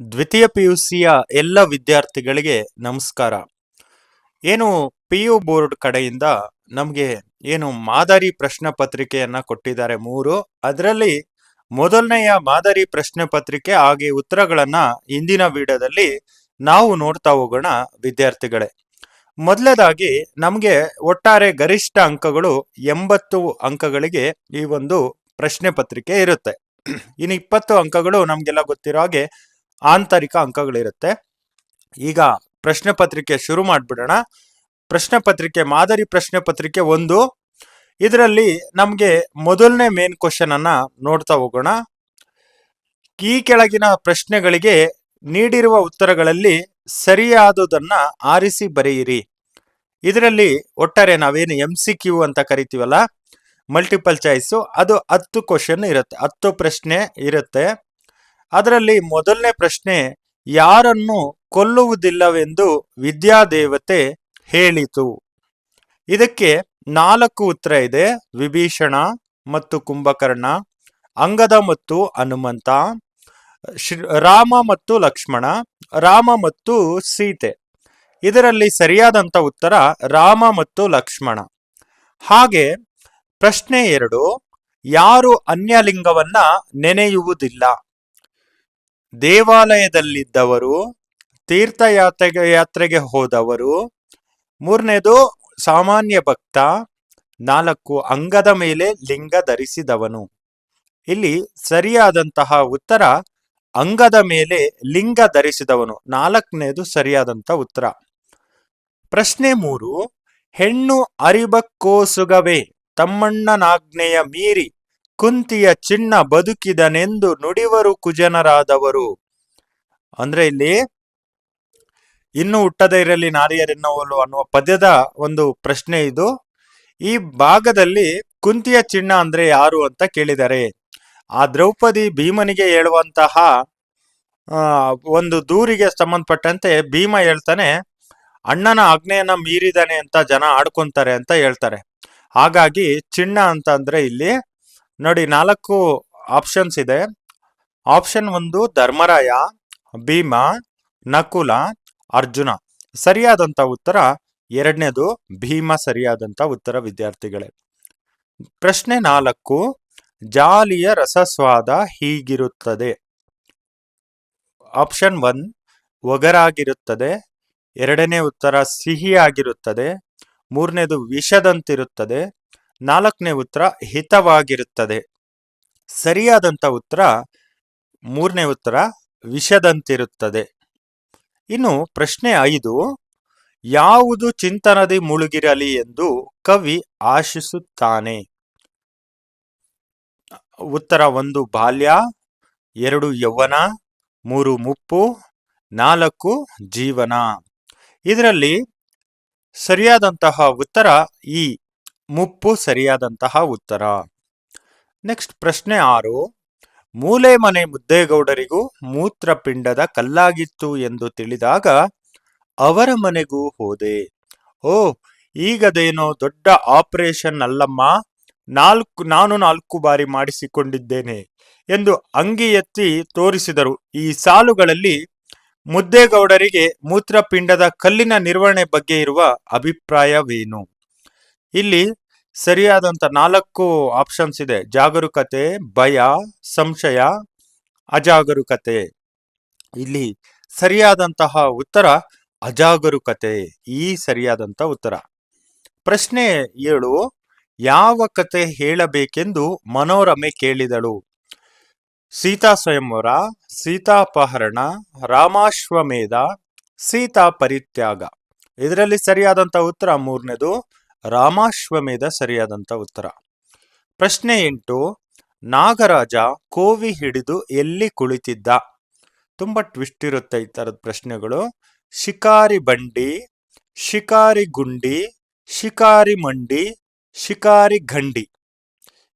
ದ್ವಿತೀಯ ಪಿಯುಸಿಯ ಎಲ್ಲ ವಿದ್ಯಾರ್ಥಿಗಳಿಗೆ ನಮಸ್ಕಾರ. ಏನು PU ಬೋರ್ಡ್ ಕಡೆಯಿಂದ ನಮಗೆ ಏನು ಮಾದರಿ ಪ್ರಶ್ನೆ ಪತ್ರಿಕೆಯನ್ನ ಕೊಟ್ಟಿದ್ದಾರೆ 3. ಅದರಲ್ಲಿ ಮೊದಲನೆಯ ಮಾದರಿ ಪ್ರಶ್ನೆ ಪತ್ರಿಕೆ ಹಾಗೆ ಉತ್ತರಗಳನ್ನ ಇಂದಿನ ವಿಡಿಯೋದಲ್ಲಿ ನಾವು ನೋಡ್ತಾ ಹೋಗೋಣ ವಿದ್ಯಾರ್ಥಿಗಳೇ. ಮೊದಲನೇದಾಗಿ ನಮಗೆ ಒಟ್ಟಾರೆ ಗರಿಷ್ಠ ಅಂಕಗಳು 80 ಅಂಕಗಳಿಗೆ ಈ ಒಂದು ಪ್ರಶ್ನೆ ಪತ್ರಿಕೆ ಇರುತ್ತೆ. ಇನ್ನು 20 ಅಂಕಗಳು ನಮ್ಗೆಲ್ಲ ಗೊತ್ತಿರೋ ಹಾಗೆ ಆಂತರಿಕ ಅಂಕಗಳಿರುತ್ತೆ. ಈಗ ಪ್ರಶ್ನೆ ಪತ್ರಿಕೆ ಶುರು ಮಾಡ್ಬಿಡೋಣ. ಪ್ರಶ್ನೆ ಪತ್ರಿಕೆ ಮಾದರಿ ಪ್ರಶ್ನೆ ಪತ್ರಿಕೆ 1. ಇದರಲ್ಲಿ ನಮ್ಗೆ ಮೊದಲನೇ ಮೇನ್ ಕ್ವಶನ್ ಅನ್ನ ನೋಡ್ತಾ ಹೋಗೋಣ. ಈ ಕೆಳಗಿನ ಪ್ರಶ್ನೆಗಳಿಗೆ ನೀಡಿರುವ ಉತ್ತರಗಳಲ್ಲಿ ಸರಿಯಾದುದನ್ನ ಆರಿಸಿ ಬರೆಯಿರಿ. ಇದರಲ್ಲಿ ಒಟ್ಟಾರೆ ನಾವೇನು MCQ ಅಂತ ಕರಿತೀವಲ್ಲ, ಮಲ್ಟಿಪಲ್ ಚಾಯ್ಸು, ಅದು 10 ಕ್ವಶನ್ ಇರುತ್ತೆ, 10 ಪ್ರಶ್ನೆ ಇರುತ್ತೆ. ಅದರಲ್ಲಿ ಮೊದಲನೇ ಪ್ರಶ್ನೆ, ಯಾರನ್ನು ಕೊಲ್ಲುವುದಿಲ್ಲವೆಂದು ವಿದ್ಯಾದೇವತೆ ಹೇಳಿತು? ಇದಕ್ಕೆ 4 ಉತ್ತರ ಇದೆ. ವಿಭೀಷಣ ಮತ್ತು ಕುಂಭಕರ್ಣ, ಅಂಗದ ಮತ್ತು ಹನುಮಂತ, ರಾಮ ಮತ್ತು ಲಕ್ಷ್ಮಣ, ರಾಮ ಮತ್ತು ಸೀತೆ. ಇದರಲ್ಲಿ ಸರಿಯಾದಂತ ಉತ್ತರ ರಾಮ ಮತ್ತು ಲಕ್ಷ್ಮಣ. ಹಾಗೆ ಪ್ರಶ್ನೆ 2, ಯಾರು ಅನ್ಯಲಿಂಗವನ್ನ ನೆನೆಯುವುದಿಲ್ಲ? ದೇವಾಲಯದಲ್ಲಿದ್ದವರು, ಯಾತ್ರೆಗೆ ಹೋದವರು, 3ನೇದು ಸಾಮಾನ್ಯ ಭಕ್ತ, 4 ಅಂಗದ ಮೇಲೆ ಲಿಂಗ ಧರಿಸಿದವನು. ಇಲ್ಲಿ ಸರಿಯಾದಂತಹ ಉತ್ತರ ಅಂಗದ ಮೇಲೆ ಲಿಂಗ ಧರಿಸಿದವನು, 4ನೇದು ಸರಿಯಾದಂತ ಉತ್ತರ. ಪ್ರಶ್ನೆ 3, ಹೆಣ್ಣು ಅರಿಬಕ್ಕೋಸುಗವೇ ತಮ್ಮಣ್ಣನಾಜ್ಞೆಯ ಮೀರಿ ಕುಂತಿಯ ಚಿನ್ನ ಬದುಕಿದನೆಂದು ನುಡಿವರು ಕುಜನರಾದವರು. ಅಂದ್ರೆ ಇಲ್ಲಿ ಇನ್ನು ಹುಟ್ಟದೇ ಇರಲಿ ನಾರಿಯರೆನ್ನೋಲು ಅನ್ನುವ ಪದ್ಯದ ಒಂದು ಪ್ರಶ್ನೆ ಇದು. ಈ ಭಾಗದಲ್ಲಿ ಕುಂತಿಯ ಚಿನ್ನ ಅಂದ್ರೆ ಯಾರು ಅಂತ ಕೇಳಿದ್ದಾರೆ. ಆ ದ್ರೌಪದಿ ಭೀಮನಿಗೆ ಹೇಳುವಂತಹ ಒಂದು ದೂರಿಗೆ ಸಂಬಂಧಪಟ್ಟಂತೆ ಭೀಮ ಹೇಳ್ತಾನೆ, ಅಣ್ಣನ ಆಜ್ಞೆಯನ್ನ ಮೀರಿದಾನೆ ಅಂತ ಜನ ಆಡ್ಕೊಂತಾರೆ ಅಂತ ಹೇಳ್ತಾರೆ. ಹಾಗಾಗಿ ಚಿನ್ನ ಅಂತ ಅಂದ್ರೆ ಇಲ್ಲಿ ನೋಡಿ 4 ಆಪ್ಷನ್ಸ್ ಇದೆ. ಆಪ್ಷನ್ 1 ಧರ್ಮರಾಯ, ಭೀಮ, ನಕುಲ, ಅರ್ಜುನ. ಸರಿಯಾದಂತ ಉತ್ತರ 2ನೇದು ಭೀಮ ಸರಿಯಾದಂತ ಉತ್ತರ ವಿದ್ಯಾರ್ಥಿಗಳೇ. ಪ್ರಶ್ನೆ 4, ಜಾಲಿಯ ರಸಸ್ವಾದ ಹೀಗಿರುತ್ತದೆ. ಆಪ್ಷನ್ 1 ಒಗರಾಗಿರುತ್ತದೆ, 2ನೇ ಉತ್ತರ ಸಿಹಿಯಾಗಿರುತ್ತದೆ, 3ನೇದು ವಿಷದಂತಿರುತ್ತದೆ, 4ನೇ ಉತ್ತರ ಹಿತವಾಗಿರುತ್ತದೆ. ಸರಿಯಾದಂತ ಉತ್ತರ 3ನೇ ಉತ್ತರ ವಿಷದಂತಿರುತ್ತದೆ. ಇನ್ನು ಪ್ರಶ್ನೆ 5, ಯಾವುದು ಚಿಂತನದಿ ಮುಳುಗಿರಲಿ ಎಂದು ಕವಿ ಆಶಿಸುತ್ತಾನೆ? ಉತ್ತರ 1 ಬಾಲ್ಯ, 2 ಯೌವನ, 3 ಮುಪ್ಪು, 4 ಜೀವನ. ಇದರಲ್ಲಿ ಸರಿಯಾದಂತಹ ಉತ್ತರ ಈ ಮುಪ್ಪು ಸರಿಯಾದಂತಹ ಉತ್ತರ. ನೆಕ್ಸ್ಟ್ ಪ್ರಶ್ನೆ 6, ಮೂಲೆ ಮನೆ ಮುದ್ದೇಗೌಡರಿಗೂ ಮೂತ್ರಪಿಂಡದ ಕಲ್ಲಾಗಿತ್ತು ಎಂದು ತಿಳಿದಾಗ ಅವರ ಮನೆಗೂ ಹೋದೆ. ಈಗದೇನೋ ದೊಡ್ಡ ಆಪರೇಷನ್ ಅಲ್ಲಮ್ಮ, ನಾನು 4 ಬಾರಿ ಮಾಡಿಸಿಕೊಂಡಿದ್ದೇನೆ ಎಂದು ಅಂಗಿ ಎತ್ತಿ ತೋರಿಸಿದರು. ಈ ಸಾಲುಗಳಲ್ಲಿ ಮುದ್ದೇಗೌಡರಿಗೆ ಮೂತ್ರಪಿಂಡದ ಕಲ್ಲಿನ ನಿರ್ವಹಣೆ ಬಗ್ಗೆ ಇರುವ ಅಭಿಪ್ರಾಯವೇನು? ಇಲ್ಲಿ ಸರಿಯಾದಂತ 4 ಆಪ್ಷನ್ಸ್ ಇದೆ. ಜಾಗರೂಕತೆ, ಭಯ, ಸಂಶಯ, ಅಜಾಗರೂಕತೆ. ಇಲ್ಲಿ ಸರಿಯಾದಂತಹ ಉತ್ತರ ಅಜಾಗರೂಕತೆ, ಈ ಸರಿಯಾದಂತ ಉತ್ತರ. ಪ್ರಶ್ನೆ 7, ಯಾವ ಕತೆ ಹೇಳಬೇಕೆಂದು ಮನೋರಮೆ ಕೇಳಿದಳು? ಸೀತಾ ಸ್ವಯಂವರ, ಸೀತಾಪಹರಣ, ರಾಮಾಶ್ವಮೇಧ, ಸೀತಾ ಪರಿತ್ಯಾಗ. ಇದರಲ್ಲಿ ಸರಿಯಾದಂತ ಉತ್ತರ 3ನೇದು ರಾಮಾಶ್ವಮೇಧ ಸರಿಯಾದಂತ ಉತ್ತರ. ಪ್ರಶ್ನೆ 8, ನಾಗರಾಜ ಕೋವಿ ಹಿಡಿದು ಎಲ್ಲಿ ಕುಳಿತಿದ್ದ? ತುಂಬಾ ಟ್ವಿಸ್ಟ್ ಇರುತ್ತೆ ಈ ತರದ ಪ್ರಶ್ನೆಗಳು. ಶಿಕಾರಿ ಬಂಡಿ, ಶಿಕಾರಿ ಗುಂಡಿ, ಶಿಕಾರಿ ಮಂಡಿ, ಶಿಕಾರಿ ಗಂಡಿ.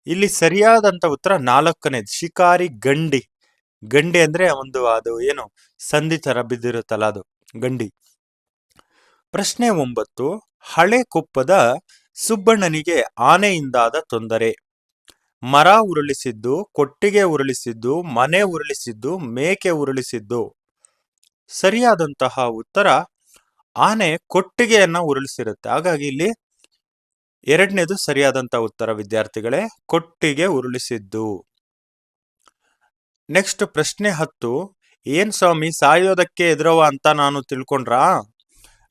ಇಲ್ಲಿ ಸರಿಯಾದಂತ ಉತ್ತರ 4ನೇದು ಶಿಕಾರಿ ಗಂಡಿ. ಗಂಡಿ ಅಂದ್ರೆ ಅದು ಏನು ಸಂಧಿ ತರ ಬಿದ್ದಿರುತ್ತಲ್ಲ, ಅದು ಗಂಡಿ. ಪ್ರಶ್ನೆ 9, ಹಳೆ ಕೊಪ್ಪದ ಸುಬ್ಬಣ್ಣನಿಗೆ ಆನೆಯಿಂದಾದ ತೊಂದರೆ. ಮರ ಉರುಳಿಸಿದ್ದು, ಕೊಟ್ಟಿಗೆ ಉರುಳಿಸಿದ್ದು, ಮನೆ ಉರುಳಿಸಿದ್ದು, ಮೇಕೆ ಉರುಳಿಸಿದ್ದು. ಸರಿಯಾದಂತಹ ಉತ್ತರ ಆನೆ ಕೊಟ್ಟಿಗೆಯನ್ನ ಉರುಳಿಸಿರುತ್ತೆ. ಹಾಗಾಗಿ ಇಲ್ಲಿ ಎರಡನೇದು ಸರಿಯಾದಂತಹ ಉತ್ತರ ವಿದ್ಯಾರ್ಥಿಗಳೇ, ಕೊಟ್ಟಿಗೆ ಉರುಳಿಸಿದ್ದು. ನೆಕ್ಸ್ಟ್ ಪ್ರಶ್ನೆ 10. ಏನ್ ಸ್ವಾಮಿ ಸಾಯೋದಕ್ಕೆ ಎದುರವ ಅಂತ ನಾನು ತಿಳ್ಕೊಂಡ್ರಾ?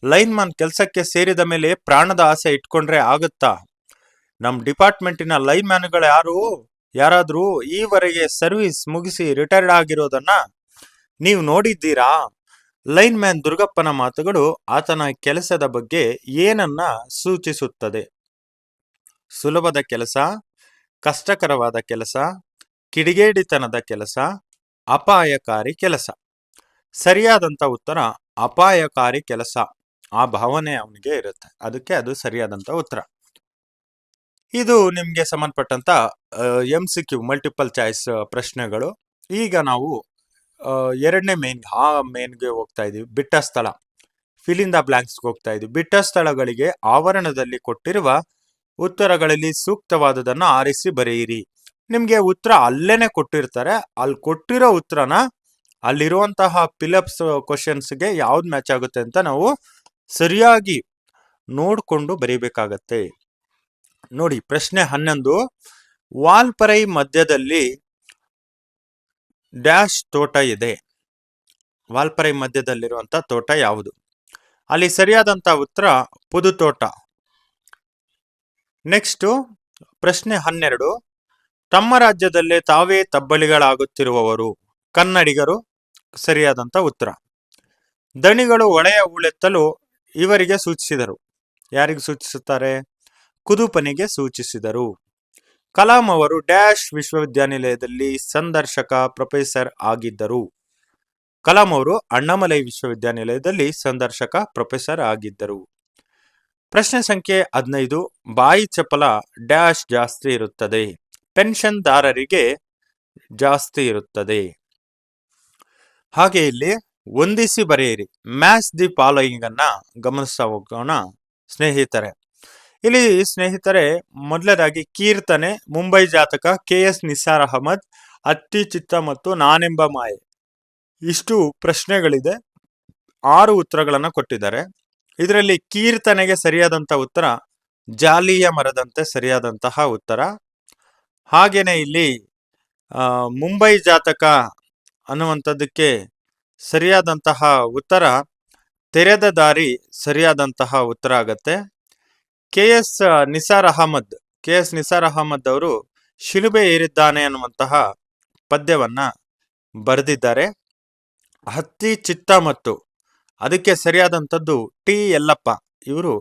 ಲೈನ್ಮನ್ ಕೆಲಸಕ್ಕೆ ಸೇರಿದ ಮೇಲೆ ಪ್ರಾಣದ ಆಸೆ ಇಟ್ಕೊಂಡ್ರೆ ಆಗುತ್ತಾ? ನಮ್ ಡಿಪಾರ್ಟ್ಮೆಂಟಿನ ಲೈನ್ ಮ್ಯಾನ್ಗಳು ಯಾರಾದ್ರೂ ಈವರೆಗೆ ಸರ್ವಿಸ್ ಮುಗಿಸಿ ರಿಟೈರ್ಡ್ ಆಗಿರೋದನ್ನ ನೀವು ನೋಡಿದ್ದೀರಾ? ಲೈನ್ ಮ್ಯಾನ್ ದುರ್ಗಪ್ಪನ ಮಾತುಗಳು ಆತನ ಕೆಲಸದ ಬಗ್ಗೆ ಏನನ್ನ ಸೂಚಿಸುತ್ತದೆ? ಸುಲಭದ ಕೆಲಸ, ಕಷ್ಟಕರವಾದ ಕೆಲಸ, ಕಿಡಿಗೇಡಿತನದ ಕೆಲಸ, ಅಪಾಯಕಾರಿ ಕೆಲಸ. ಸರಿಯಾದಂತ ಉತ್ತರ ಅಪಾಯಕಾರಿ ಕೆಲಸ. ಆ ಭಾವನೆ ಅವನಿಗೆ ಇರುತ್ತೆ, ಅದಕ್ಕೆ ಅದು ಸರಿಯಾದಂತ ಉತ್ತರ. ಇದು ನಿಮ್ಗೆ ಸಂಬಂಧಪಟ್ಟಂತ MCQ ಮಲ್ಟಿಪಲ್ ಚಾಯ್ಸ್ ಪ್ರಶ್ನೆಗಳು. ಈಗ ನಾವು ಎರಡನೇ ಮೇನ್ಗೆ ಹೋಗ್ತಾ ಇದೀವಿ. ಬಿಟ್ಟ ಸ್ಥಳ, ಫಿಲ್ ಇನ್ ದ ಬ್ಲಾಂಕ್ಸ್ಗೆ ಹೋಗ್ತಾ ಇದೀವಿ. ಬಿಟ್ಟ ಸ್ಥಳಗಳಿಗೆ ಆವರಣದಲ್ಲಿ ಕೊಟ್ಟಿರುವ ಉತ್ತರಗಳಲ್ಲಿ ಸೂಕ್ತವಾದದನ್ನ ಆರಿಸಿ ಬರೆಯಿರಿ. ನಿಮ್ಗೆ ಉತ್ತರ ಅಲ್ಲೇನೆ ಕೊಟ್ಟಿರ್ತಾರೆ, ಅಲ್ಲಿ ಕೊಟ್ಟಿರೋ ಉತ್ತರನ ಅಲ್ಲಿರುವಂತಹ ಫಿಲಪ್ಸ್ ಕ್ವಶನ್ಸ್ಗೆ ಯಾವ್ದು ಮ್ಯಾಚ್ ಆಗುತ್ತೆ ಅಂತ ನಾವು ಸರಿಯಾಗಿ ನೋಡ್ಕೊಂಡು ಬರೀಬೇಕಾಗತ್ತೆ. ನೋಡಿ, ಪ್ರಶ್ನೆ 11. ವಾಲ್ಪರೈ ಮಧ್ಯದಲ್ಲಿ ಡ್ಯಾಶ್ ತೋಟ ಇದೆ. ವಾಲ್ಪರೈ ಮಧ್ಯದಲ್ಲಿರುವಂತ ತೋಟ ಯಾವುದು? ಅಲ್ಲಿ ಸರಿಯಾದಂತ ಉತ್ತರ ಪುದುತೋಟ. ನೆಕ್ಸ್ಟ್ ಪ್ರಶ್ನೆ 12. ತಮ್ಮ ರಾಜ್ಯದಲ್ಲೇ ತಾವೇ ತಬ್ಬಲಿಗಳಾಗುತ್ತಿರುವವರು ಕನ್ನಡಿಗರು. ಸರಿಯಾದಂತ ಉತ್ತರ. ದಣಿಗಳು ಒಳೆಯ ಹೂಳೆತ್ತಲು ಇವರಿಗೆ ಸೂಚಿಸಿದರು. ಯಾರಿಗೆ ಸೂಚಿಸುತ್ತಾರೆ? ಕುದುಪನಿಗೆ ಸೂಚಿಸಿದರು. ಕಲಾಂ ಅವರು ಡ್ಯಾಶ್ ವಿಶ್ವವಿದ್ಯಾನಿಲಯದಲ್ಲಿ ಸಂದರ್ಶಕ ಪ್ರೊಫೆಸರ್ ಆಗಿದ್ದರು. ಕಲಾಂ ಅವರು ಅಣ್ಣಾಮಲೈ ವಿಶ್ವವಿದ್ಯಾನಿಲಯದಲ್ಲಿ ಸಂದರ್ಶಕ ಪ್ರೊಫೆಸರ್ ಆಗಿದ್ದರು. ಪ್ರಶ್ನೆ ಸಂಖ್ಯೆ 15. ಬಾಯಿ ಚಪಲ ಡ್ಯಾಶ್ ಜಾಸ್ತಿ ಇರುತ್ತದೆ. ಪೆನ್ಷನ್ದಾರರಿಗೆ ಜಾಸ್ತಿ ಇರುತ್ತದೆ. ಹಾಗೆ ಇಲ್ಲಿ ಹೊಂದಿಸಿ ಬರೆಯಿರಿ. ಮ್ಯಾಚ್ ದಿ ಫಾಲೋಯಿಂಗ್ ಅನ್ನ ಗಮನಿಸ್ತಾ ಹೋಗೋಣ ಸ್ನೇಹಿತರೆ. ಇಲ್ಲಿ ಸ್ನೇಹಿತರೆ, ಮೊದಲದಾಗಿ ಕೀರ್ತನೆ, ಮುಂಬೈ ಜಾತಕ, KS ನಿಸಾರ್ ಅಹಮದ್, ಅತ್ತಿ ಚಿತ್ತ ಮತ್ತು ನಾನೆಂಬ ಮಾಯೆ. ಇಷ್ಟು ಪ್ರಶ್ನೆಗಳಿದೆ. 6 ಉತ್ತರಗಳನ್ನ ಕೊಟ್ಟಿದ್ದಾರೆ. ಇದರಲ್ಲಿ ಕೀರ್ತನೆಗೆ ಸರಿಯಾದಂತ ಉತ್ತರ ಜಾಲಿಯ ಮರದಂತೆ ಸರಿಯಾದಂತಹ ಉತ್ತರ. ಹಾಗೇನೆ ಇಲ್ಲಿ ಮುಂಬೈ ಜಾತಕ ಅನ್ನುವಂಥದ್ದಕ್ಕೆ ಸರಿಯಾದಂತಹ ಉತ್ತರ ತೆರೆದ ದಾರಿ ಸರಿಯಾದಂತಹ ಉತ್ತರ ಆಗತ್ತೆ. KS ನಿಸಾರ್ ಅಹಮದ್ ಅವರು ಶಿಲುಬೆ ಏರಿದ್ದಾನೆ ಅನ್ನುವಂತಹ ಪದ್ಯವನ್ನ ಬರೆದಿದ್ದಾರೆ. ಹತ್ತಿ ಚಿತ್ತ ಮತ್ತು ಅದಕ್ಕೆ ಸರಿಯಾದಂಥದ್ದು T ಯಲ್ಲಪ್ಪ ಇವರು,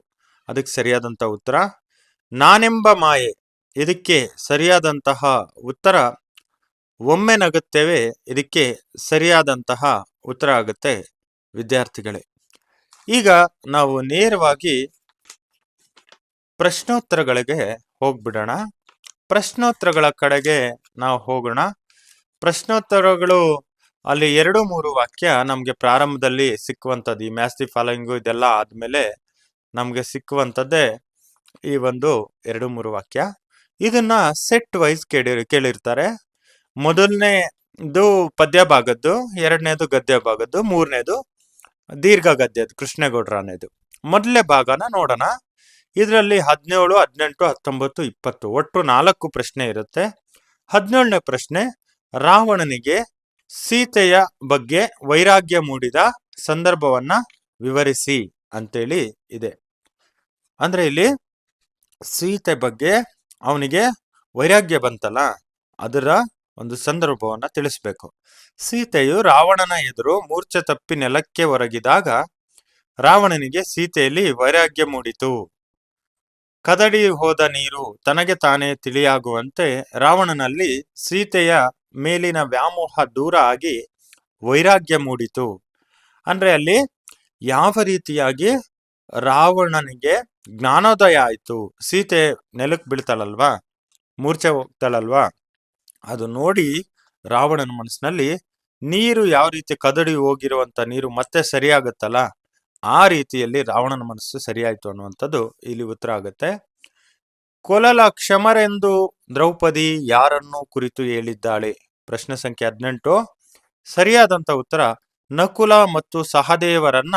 ಅದಕ್ಕೆ ಸರಿಯಾದಂತ ಉತ್ತರ. ನಾನೆಂಬ ಮಾಯೆ, ಇದಕ್ಕೆ ಸರಿಯಾದಂತಹ ಉತ್ತರ ಒಮ್ಮೆ ನಗುತ್ತೇವೆ, ಇದಕ್ಕೆ ಸರಿಯಾದಂತಹ ಉತ್ತರ ಆಗುತ್ತೆ ವಿದ್ಯಾರ್ಥಿಗಳೇ. ಈಗ ನಾವು ನೇರವಾಗಿ ಪ್ರಶ್ನೋತ್ತರಗಳಿಗೆ ಹೋಗ್ಬಿಡೋಣ. ಪ್ರಶ್ನೋತ್ತರಗಳ ಕಡೆಗೆ ನಾವು ಹೋಗೋಣ. ಪ್ರಶ್ನೋತ್ತರಗಳು ಅಲ್ಲಿ 2-3 ವಾಕ್ಯ ನಮ್ಗೆ ಪ್ರಾರಂಭದಲ್ಲಿ ಸಿಕ್ಕುವಂಥದ್ದು. ಈ ಮ್ಯಾಚ್ ದಿ ಫಾಲೋಯಿಂಗು ಇದೆಲ್ಲ ಆದ್ಮೇಲೆ ನಮ್ಗೆ ಸಿಕ್ಕುವಂಥದ್ದೇ ಈ ಒಂದು 2-3 ವಾಕ್ಯ. ಇದನ್ನ ಸೆಟ್ ವೈಸ್ ಕೇಳಿರ್ತಾರೆ. ಮೊದಲನೇದು ಪದ್ಯ ಭಾಗದ್ದು, ಎರಡನೇದು ಗದ್ಯ ಭಾಗದ್ದು, ಮೂರನೇದು ದೀರ್ಘ ಗದ್ಯದ್ದು ಕೃಷ್ಣೇಗೌಡರನೇದು. ಮೊದಲನೇ ಭಾಗನ ನೋಡೋಣ. ಇದರಲ್ಲಿ 17, 18, 19, 20 ಒಟ್ಟು 4 ಪ್ರಶ್ನೆ ಇರುತ್ತೆ. 17ನೇ ಪ್ರಶ್ನೆ, ರಾವಣನಿಗೆ ಸೀತೆಯ ಬಗ್ಗೆ ವೈರಾಗ್ಯ ಮೂಡಿದ ಸಂದರ್ಭವನ್ನ ವಿವರಿಸಿ ಅಂತೇಳಿ ಇದೆ. ಅಂದ್ರೆ ಇಲ್ಲಿ ಸೀತೆ ಬಗ್ಗೆ ಅವನಿಗೆ ವೈರಾಗ್ಯ ಬಂತಲ್ಲ, ಅದರ ಒಂದು ಸಂದರ್ಭವನ್ನ ತಿಳಿಸ್ಬೇಕು. ಸೀತೆಯು ರಾವಣನ ಎದುರು ಮೂರ್ಛೆ ತಪ್ಪಿ ನೆಲಕ್ಕೆ ಒರಗಿದಾಗ ರಾವಣನಿಗೆ ಸೀತೆಯಲ್ಲಿ ವೈರಾಗ್ಯ ಮೂಡಿತು. ಕದಡಿ ಹೋದ ನೀರು ತನಗೆ ತಾನೇ ತಿಳಿಯಾಗುವಂತೆ ರಾವಣನಲ್ಲಿ ಸೀತೆಯ ಮೇಲಿನ ವ್ಯಾಮೋಹ ದೂರ ಆಗಿ ವೈರಾಗ್ಯ ಮೂಡಿತು. ಅಂದ್ರೆ ಅಲ್ಲಿ ಯಾವ ರೀತಿಯಾಗಿ ರಾವಣನಿಗೆ ಜ್ಞಾನೋದಯ ಆಯ್ತು. ಸೀತೆ ನೆಲಕ್ಕೆ ಬೀಳ್ತಾಳಲ್ವಾ, ಮೂರ್ಛೆ ಹೋಗ್ತಾಳಲ್ವಾ, ಅದು ನೋಡಿ ರಾವಣನ ಮನಸ್ಸಿನಲ್ಲಿ ನೀರು ಯಾವ ರೀತಿ ಕದಡಿ ಹೋಗಿರುವಂತ ನೀರು ಮತ್ತೆ ಸರಿಯಾಗುತ್ತಲ್ಲ, ಆ ರೀತಿಯಲ್ಲಿ ರಾವಣನ ಮನಸ್ಸು ಸರಿಯಾಯ್ತು ಅನ್ನುವಂಥದ್ದು ಇಲ್ಲಿ ಉತ್ತರ ಆಗುತ್ತೆ. ಕೊಲಲ ಕ್ಷಮರೆಂದು ದ್ರೌಪದಿ ಯಾರನ್ನು ಕುರಿತು ಹೇಳಿದ್ದಾಳೆ? ಪ್ರಶ್ನೆ ಸಂಖ್ಯೆ 18. ಸರಿಯಾದಂತ ಉತ್ತರ ನಕುಲ ಮತ್ತು ಸಹದೇವರನ್ನ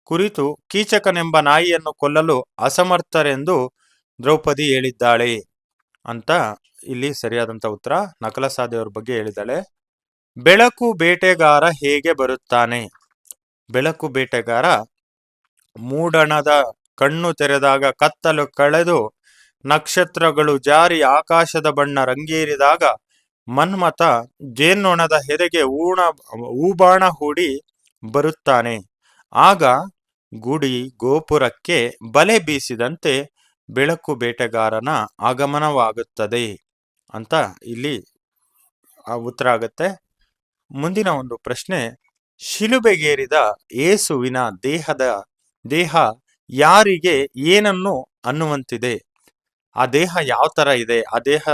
ಕುರಿತು ಕೀಚಕನೆಂಬ ನಾಯಿಯನ್ನು ಕೊಲ್ಲಲು ಅಸಮರ್ಥರೆಂದು ದ್ರೌಪದಿ ಹೇಳಿದ್ದಾಳೆ ಅಂತ ಇಲ್ಲಿ ಸರಿಯಾದಂತ ಉತ್ತರ. ನಕಲ ಸಹದೇವರ ಬಗ್ಗೆ ಹೇಳಿದ್ದಾಳೆ. ಬೆಳಕು ಬೇಟೆಗಾರ ಹೇಗೆ ಬರುತ್ತಾನೆ? ಬೆಳಕು ಬೇಟೆಗಾರ ಮೂಡಣದ ಕಣ್ಣು ತೆರೆದಾಗ ಕತ್ತಲು ಕಳೆದು ನಕ್ಷತ್ರಗಳು ಜಾರಿ ಆಕಾಶದ ಬಣ್ಣ ರಂಗೇರಿದಾಗ ಮನ್ಮಥ ಜೇನ್ನೊಣದ ಹೆದೆಗೆ ಹೂಬಾಣ ಹೂಡಿ ಬರುತ್ತಾನೆ. ಆಗ ಗುಡಿ ಗೋಪುರಕ್ಕೆ ಬಲೆ ಬೀಸಿದಂತೆ ಬೆಳಕು ಬೇಟೆಗಾರನ ಆಗಮನವಾಗುತ್ತದೆ ಅಂತ ಇಲ್ಲಿ ಉತ್ತರ ಆಗುತ್ತೆ. ಮುಂದಿನ ಒಂದು ಪ್ರಶ್ನೆ, ಶಿಲುಬೆಗೇರಿದ ಯೇಸುವಿನ ದೇಹ ಯಾರಿಗೆ ಏನನ್ನು ಅನ್ನುವಂತಿದೆ? ಆ ದೇಹ ಯಾವ ತರ ಇದೆ? ಆ ದೇಹ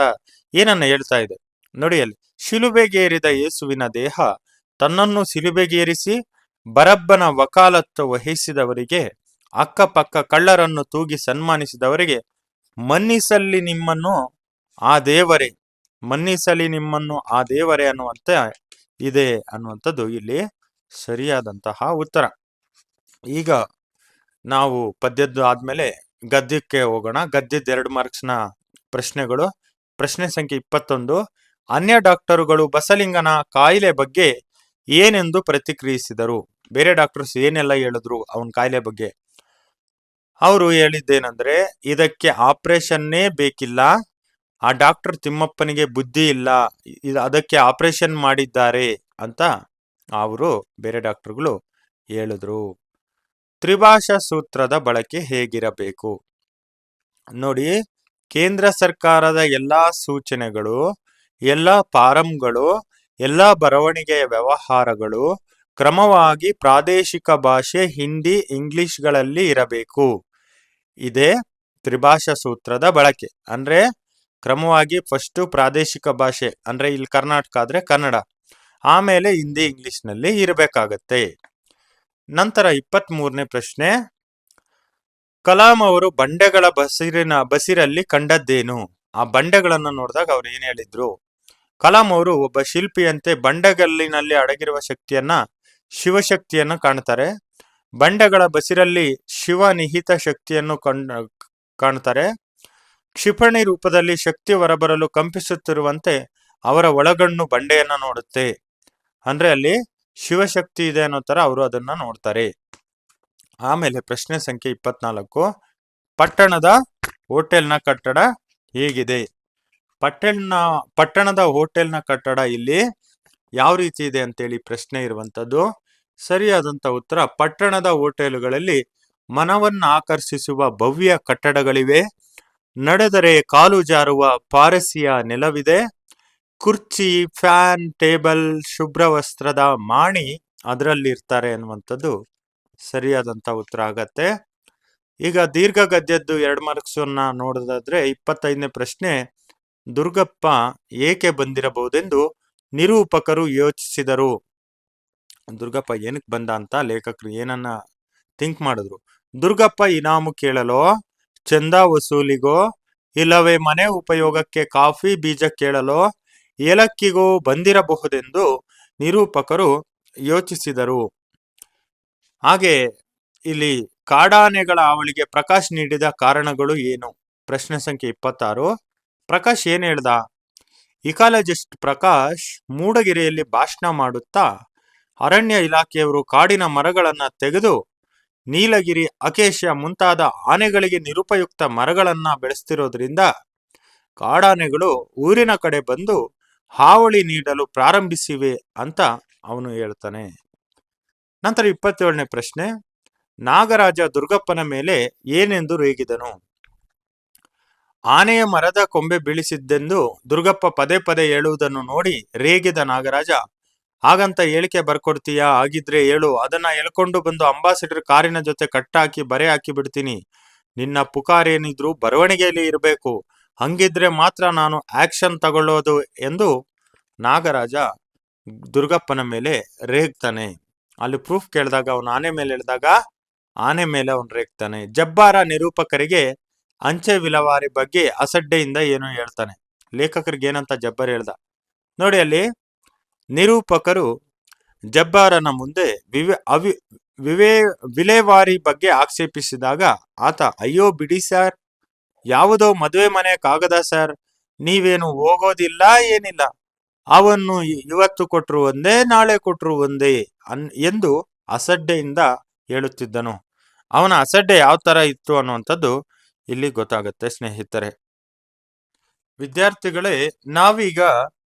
ಏನನ್ನ ಹೇಳ್ತಾ ಇದೆ ನೋಡಿ. ಅಲ್ಲಿ ಶಿಲುಬೆಗೇರಿದ ಯೇಸುವಿನ ದೇಹ ತನ್ನನ್ನು ಶಿಲುಬೆಗೇರಿಸಿ ಬರಬ್ಬನ ವಕಾಲತ್ತು ವಹಿಸಿದವರಿಗೆ, ಅಕ್ಕಪಕ್ಕ ಕಳ್ಳರನ್ನು ತೂಗಿ ಸನ್ಮಾನಿಸಿದವರಿಗೆ, ಮನ್ನಿಸಲಿ ನಿಮ್ಮನ್ನು ಆ ದೇವರೇ, ಮನ್ನಿಸಲಿ ನಿಮ್ಮನ್ನು ಆ ದೇವರೇ ಅನ್ನುವಂತೆ ಇದೆ ಅನ್ನುವಂಥದ್ದು ಇಲ್ಲಿ ಸರಿಯಾದಂತಹ ಉತ್ತರ. ಈಗ ನಾವು ಪದ್ಯದ್ದು ಆದ್ಮೇಲೆ ಗದ್ಯಕ್ಕೆ ಹೋಗೋಣ. ಗದ್ಯದ 2 ಮಾರ್ಕ್ಸ್ನ ಪ್ರಶ್ನೆಗಳು. ಪ್ರಶ್ನೆ ಸಂಖ್ಯೆ 21, ಅನ್ಯ ಡಾಕ್ಟರುಗಳು ಬಸಲಿಂಗನ ಕಾಯಿಲೆ ಬಗ್ಗೆ ಏನೆಂದು ಪ್ರತಿಕ್ರಿಯಿಸಿದರು? ಬೇರೆ ಡಾಕ್ಟರ್ಸ್ ಏನೆಲ್ಲ ಹೇಳಿದ್ರು ಅವನ ಕಾಯಿಲೆ ಬಗ್ಗೆ? ಅವರು ಹೇಳಿದ್ದೇನೆಂದ್ರೆ, ಇದಕ್ಕೆ ಆಪರೇಷನ್ನೇ ಬೇಕಿಲ್ಲ, ಆ ಡಾಕ್ಟರ್ ತಿಮ್ಮಪ್ಪನಿಗೆ ಬುದ್ಧಿ ಇಲ್ಲ, ಅದಕ್ಕೆ ಆಪರೇಷನ್ ಮಾಡಿದ್ದಾರೆ ಅಂತ ಅವರು ಬೇರೆ ಡಾಕ್ಟರ್ಗಳು ಹೇಳಿದ್ರು. ತ್ರಿಭಾಷಾ ಸೂತ್ರದ ಬಳಕೆ ಹೇಗಿರಬೇಕು ನೋಡಿ. ಕೇಂದ್ರ ಸರ್ಕಾರದ ಎಲ್ಲಾ ಸೂಚನೆಗಳು, ಎಲ್ಲಾ ಫಾರಂಗಳು, ಎಲ್ಲಾ ಬರವಣಿಗೆಯ ವ್ಯವಹಾರಗಳು ಕ್ರಮವಾಗಿ ಪ್ರಾದೇಶಿಕ ಭಾಷೆ ಹಿಂದಿ ಇಂಗ್ಲಿಷ್ಗಳಲ್ಲಿ ಇರಬೇಕು. ಇದೇ ತ್ರಿಭಾಷಾ ಸೂತ್ರದ ಬಳಕೆ. ಅಂದ್ರೆ ಕ್ರಮವಾಗಿ ಫಸ್ಟ್ ಪ್ರಾದೇಶಿಕ ಭಾಷೆ ಅಂದ್ರೆ ಇಲ್ಲಿ ಕರ್ನಾಟಕ ಆದ್ರೆ ಕನ್ನಡ, ಆಮೇಲೆ ಹಿಂದಿ ಇಂಗ್ಲಿಷ್ನಲ್ಲಿ ಇರಬೇಕಾಗತ್ತೆ. ನಂತರ 23ನೇ ಪ್ರಶ್ನೆ, ಕಲಾಂ ಅವರು ಬಂಡೆಗಳ ಬಸಿರಲ್ಲಿ ಕಂಡದ್ದೇನು? ಆ ಬಂಡೆಗಳನ್ನು ನೋಡಿದಾಗ ಅವ್ರು ಏನ್ ಹೇಳಿದ್ರು? ಕಲಾಂ ಅವರು ಒಬ್ಬ ಶಿಲ್ಪಿಯಂತೆ ಬಂಡೆಗಲ್ಲಿನಲ್ಲಿ ಅಡಗಿರುವ ಶಕ್ತಿಯನ್ನ, ಶಿವಶಕ್ತಿಯನ್ನು ಕಾಣ್ತಾರೆ. ಬಂಡೆಗಳ ಬಸಿರಲ್ಲಿ ಶಿವ ನಿಹಿತ ಶಕ್ತಿಯನ್ನು ಕಾಣ್ತಾರೆ. ಕ್ಷಿಪಣಿ ರೂಪದಲ್ಲಿ ಶಕ್ತಿ ಹೊರಬರಲು ಕಂಪಿಸುತ್ತಿರುವಂತೆ ಅವರ ಒಳಗಣ್ಣು ಬಂಡೆಯನ್ನ ನೋಡುತ್ತೆ. ಅಂದ್ರೆ ಅಲ್ಲಿ ಶಿವಶಕ್ತಿ ಇದೆ ಅನ್ನೋ ತರ ಅವರು ಅದನ್ನ ನೋಡ್ತಾರೆ. ಆಮೇಲೆ ಪ್ರಶ್ನೆ ಸಂಖ್ಯೆ 24, ಪಟ್ಟಣದ ಹೋಟೆಲ್ನ ಕಟ್ಟಡ ಹೇಗಿದೆ? ಪಟ್ಟಣದ ಹೋಟೆಲ್ನ ಕಟ್ಟಡ ಇಲ್ಲಿ ಯಾವ ರೀತಿ ಇದೆ ಅಂತೇಳಿ ಪ್ರಶ್ನೆ ಇರುವಂತದ್ದು. ಸರಿಯಾದಂತ ಉತ್ತರ, ಪಟ್ಟಣದ ಹೋಟೆಲುಗಳಲ್ಲಿ ಮನವನ್ನು ಆಕರ್ಷಿಸುವ ಭವ್ಯ ಕಟ್ಟಡಗಳಿವೆ. ನಡೆದರೆ ಕಾಲು ಜಾರುವ ಪಾರಸಿಯ ನೆಲವಿದೆ. ಕುರ್ಚಿ, ಫ್ಯಾನ್, ಟೇಬಲ್, ಶುಭ್ರ ವಸ್ತ್ರದ ಮಾಣಿ ಅದರಲ್ಲಿರ್ತಾರೆ ಅನ್ನುವಂಥದ್ದು ಸರಿಯಾದಂತ ಉತ್ತರ ಆಗತ್ತೆ. ಈಗ ದೀರ್ಘ ಗದ್ಯದ್ದು 2 ಮಾರ್ಕ್ಸ್ ನೋಡೋದಾದ್ರೆ 25ನೇ ಪ್ರಶ್ನೆ, ದುರ್ಗಪ್ಪ ಏಕೆ ಬಂದಿರಬಹುದೆಂದು ನಿರೂಪಕರು ಯೋಚಿಸಿದರು? ದುರ್ಗಪ್ಪ ಏನಕ್ಕೆ ಬಂದ ಅಂತ ಲೇಖಕರು ಏನನ್ನ ಥಿಂಕ್ ಮಾಡಿದ್ರು? ದುರ್ಗಪ್ಪ ಇನಾಮು ಕೇಳಲೋ, ಚಂದ ವಸೂಲಿಗೋ, ಇಲ್ಲವೇ ಮನೆ ಉಪಯೋಗಕ್ಕೆ ಕಾಫಿ ಬೀಜ ಕೇಳಲೋ, ಏಲಕ್ಕಿಗೋ ಬಂದಿರಬಹುದೆಂದು ನಿರೂಪಕರು ಯೋಚಿಸಿದರು. ಹಾಗೆ ಇಲ್ಲಿ ಕಾಡಾನೆಗಳ ಅವಳಿಗೆ ಪ್ರಕಾಶ್ ನೀಡಿದ ಕಾರಣಗಳು ಏನು? ಪ್ರಶ್ನೆ ಸಂಖ್ಯೆ 26, ಪ್ರಕಾಶ್ ಏನ್ ಹೇಳ್ದ? ಇಕಾಲಜಿಸ್ಟ್ ಪ್ರಕಾಶ್ ಮೂಡಗಿರಿಯಲ್ಲಿ ಭಾಷಣ ಮಾಡುತ್ತಾ, ಅರಣ್ಯ ಇಲಾಖೆಯವರು ಕಾಡಿನ ಮರಗಳನ್ನ ತೆಗೆದು ನೀಲಗಿರಿ, ಅಕೇಶಿಯ ಮುಂತಾದ ಆನೆಗಳಿಗೆ ನಿರುಪಯುಕ್ತ ಮರಗಳನ್ನ ಬೆಳೆಸ್ತಿರೋದ್ರಿಂದ ಕಾಡಾನೆಗಳು ಊರಿನ ಕಡೆ ಬಂದು ಹಾವಳಿ ನೀಡಲು ಪ್ರಾರಂಭಿಸಿವೆ ಅಂತ ಅವನು ಹೇಳ್ತಾನೆ. ನಂತರ 27ನೇ ಪ್ರಶ್ನೆ, ನಾಗರಾಜ ದುರ್ಗಪ್ಪನ ಮೇಲೆ ಏನೆಂದು ರೇಗಿದನು? ಆನೆಯ ಮರದ ಕೊಂಬೆ ಬೀಳಿಸಿದ್ದೆಂದು ದುರ್ಗಪ್ಪ ಪದೇ ಪದೇ ಹೇಳುವುದನ್ನು ನೋಡಿ ರೇಗಿದ ನಾಗರಾಜ, ಹಾಗಂತ ಹೇಳಿಕೆ ಬರ್ಕೊಡ್ತೀಯಾ? ಆಗಿದ್ರೆ ಹೇಳು, ಅದನ್ನ ಎಳ್ಕೊಂಡು ಬಂದು ಅಂಬಾಸಿಡರ್ ಕಾರಿನ ಜೊತೆ ಕಟ್ಟಾಕಿ ಬರೆ ಹಾಕಿ ಬಿಡ್ತೀನಿ. ನಿನ್ನ ಪುಕಾರೇನಿದ್ರು ಬರವಣಿಗೆಯಲ್ಲಿ ಇರಬೇಕು, ಹಂಗಿದ್ರೆ ಮಾತ್ರ ನಾನು ಆಕ್ಷನ್ ತಗೊಳ್ಳೋದು ಎಂದು ನಾಗರಾಜ ದುರ್ಗಪ್ಪನ ಮೇಲೆ ರೇಗ್ತಾನೆ. ಅಲ್ಲಿ ಪ್ರೂಫ್ ಕೇಳಿದಾಗ ಅವನು ಆನೆ ಮೇಲೆ ಹೇಳಿದಾಗ ಆನೆ ಮೇಲೆ ಅವನು ರೇಗ್ತಾನೆ. ಜಬ್ಬಾರ ನಿರೂಪಕರಿಗೆ ಅಂಚೆ ವಿಲವಾರಿ ಬಗ್ಗೆ ಅಸಡ್ಡೆಯಿಂದ ಏನೋ ಹೇಳ್ತಾನೆ. ಲೇಖಕರಿಗೆ ಏನಂತ ಜಬ್ಬಾರ್ ಹೇಳ್ದ ನೋಡಿ. ಅಲ್ಲಿ ನಿರೂಪಕರು ಜಬ್ಬಾರನ ಮುಂದೆ ವಿವೇ ವಿಲೇವಾರಿ ಬಗ್ಗೆ ಆಕ್ಷೇಪಿಸಿದಾಗ ಆತ, ಅಯ್ಯೋ ಬಿಡಿ ಸರ್, ಯಾವುದೋ ಮದುವೆ ಮನೆ ಕಾಗದ ಸರ್, ನೀವೇನು ಹೋಗೋದಿಲ್ಲ ಏನಿಲ್ಲ, ಅವನ್ನು ಇವತ್ತು ಕೊಟ್ರು ಒಂದೇ, ನಾಳೆ ಕೊಟ್ರು ಒಂದೇ ಎಂದು ಅಸಡ್ಡೆಯಿಂದ ಹೇಳುತ್ತಿದ್ದನು. ಅವನ ಅಸಡ್ಡೆ ಯಾವ ತರ ಇತ್ತು ಅನ್ನುವಂಥದ್ದು ಇಲ್ಲಿ ಗೊತ್ತಾಗುತ್ತೆ ಸ್ನೇಹಿತರೆ. ವಿದ್ಯಾರ್ಥಿಗಳೇ, ನಾವೀಗ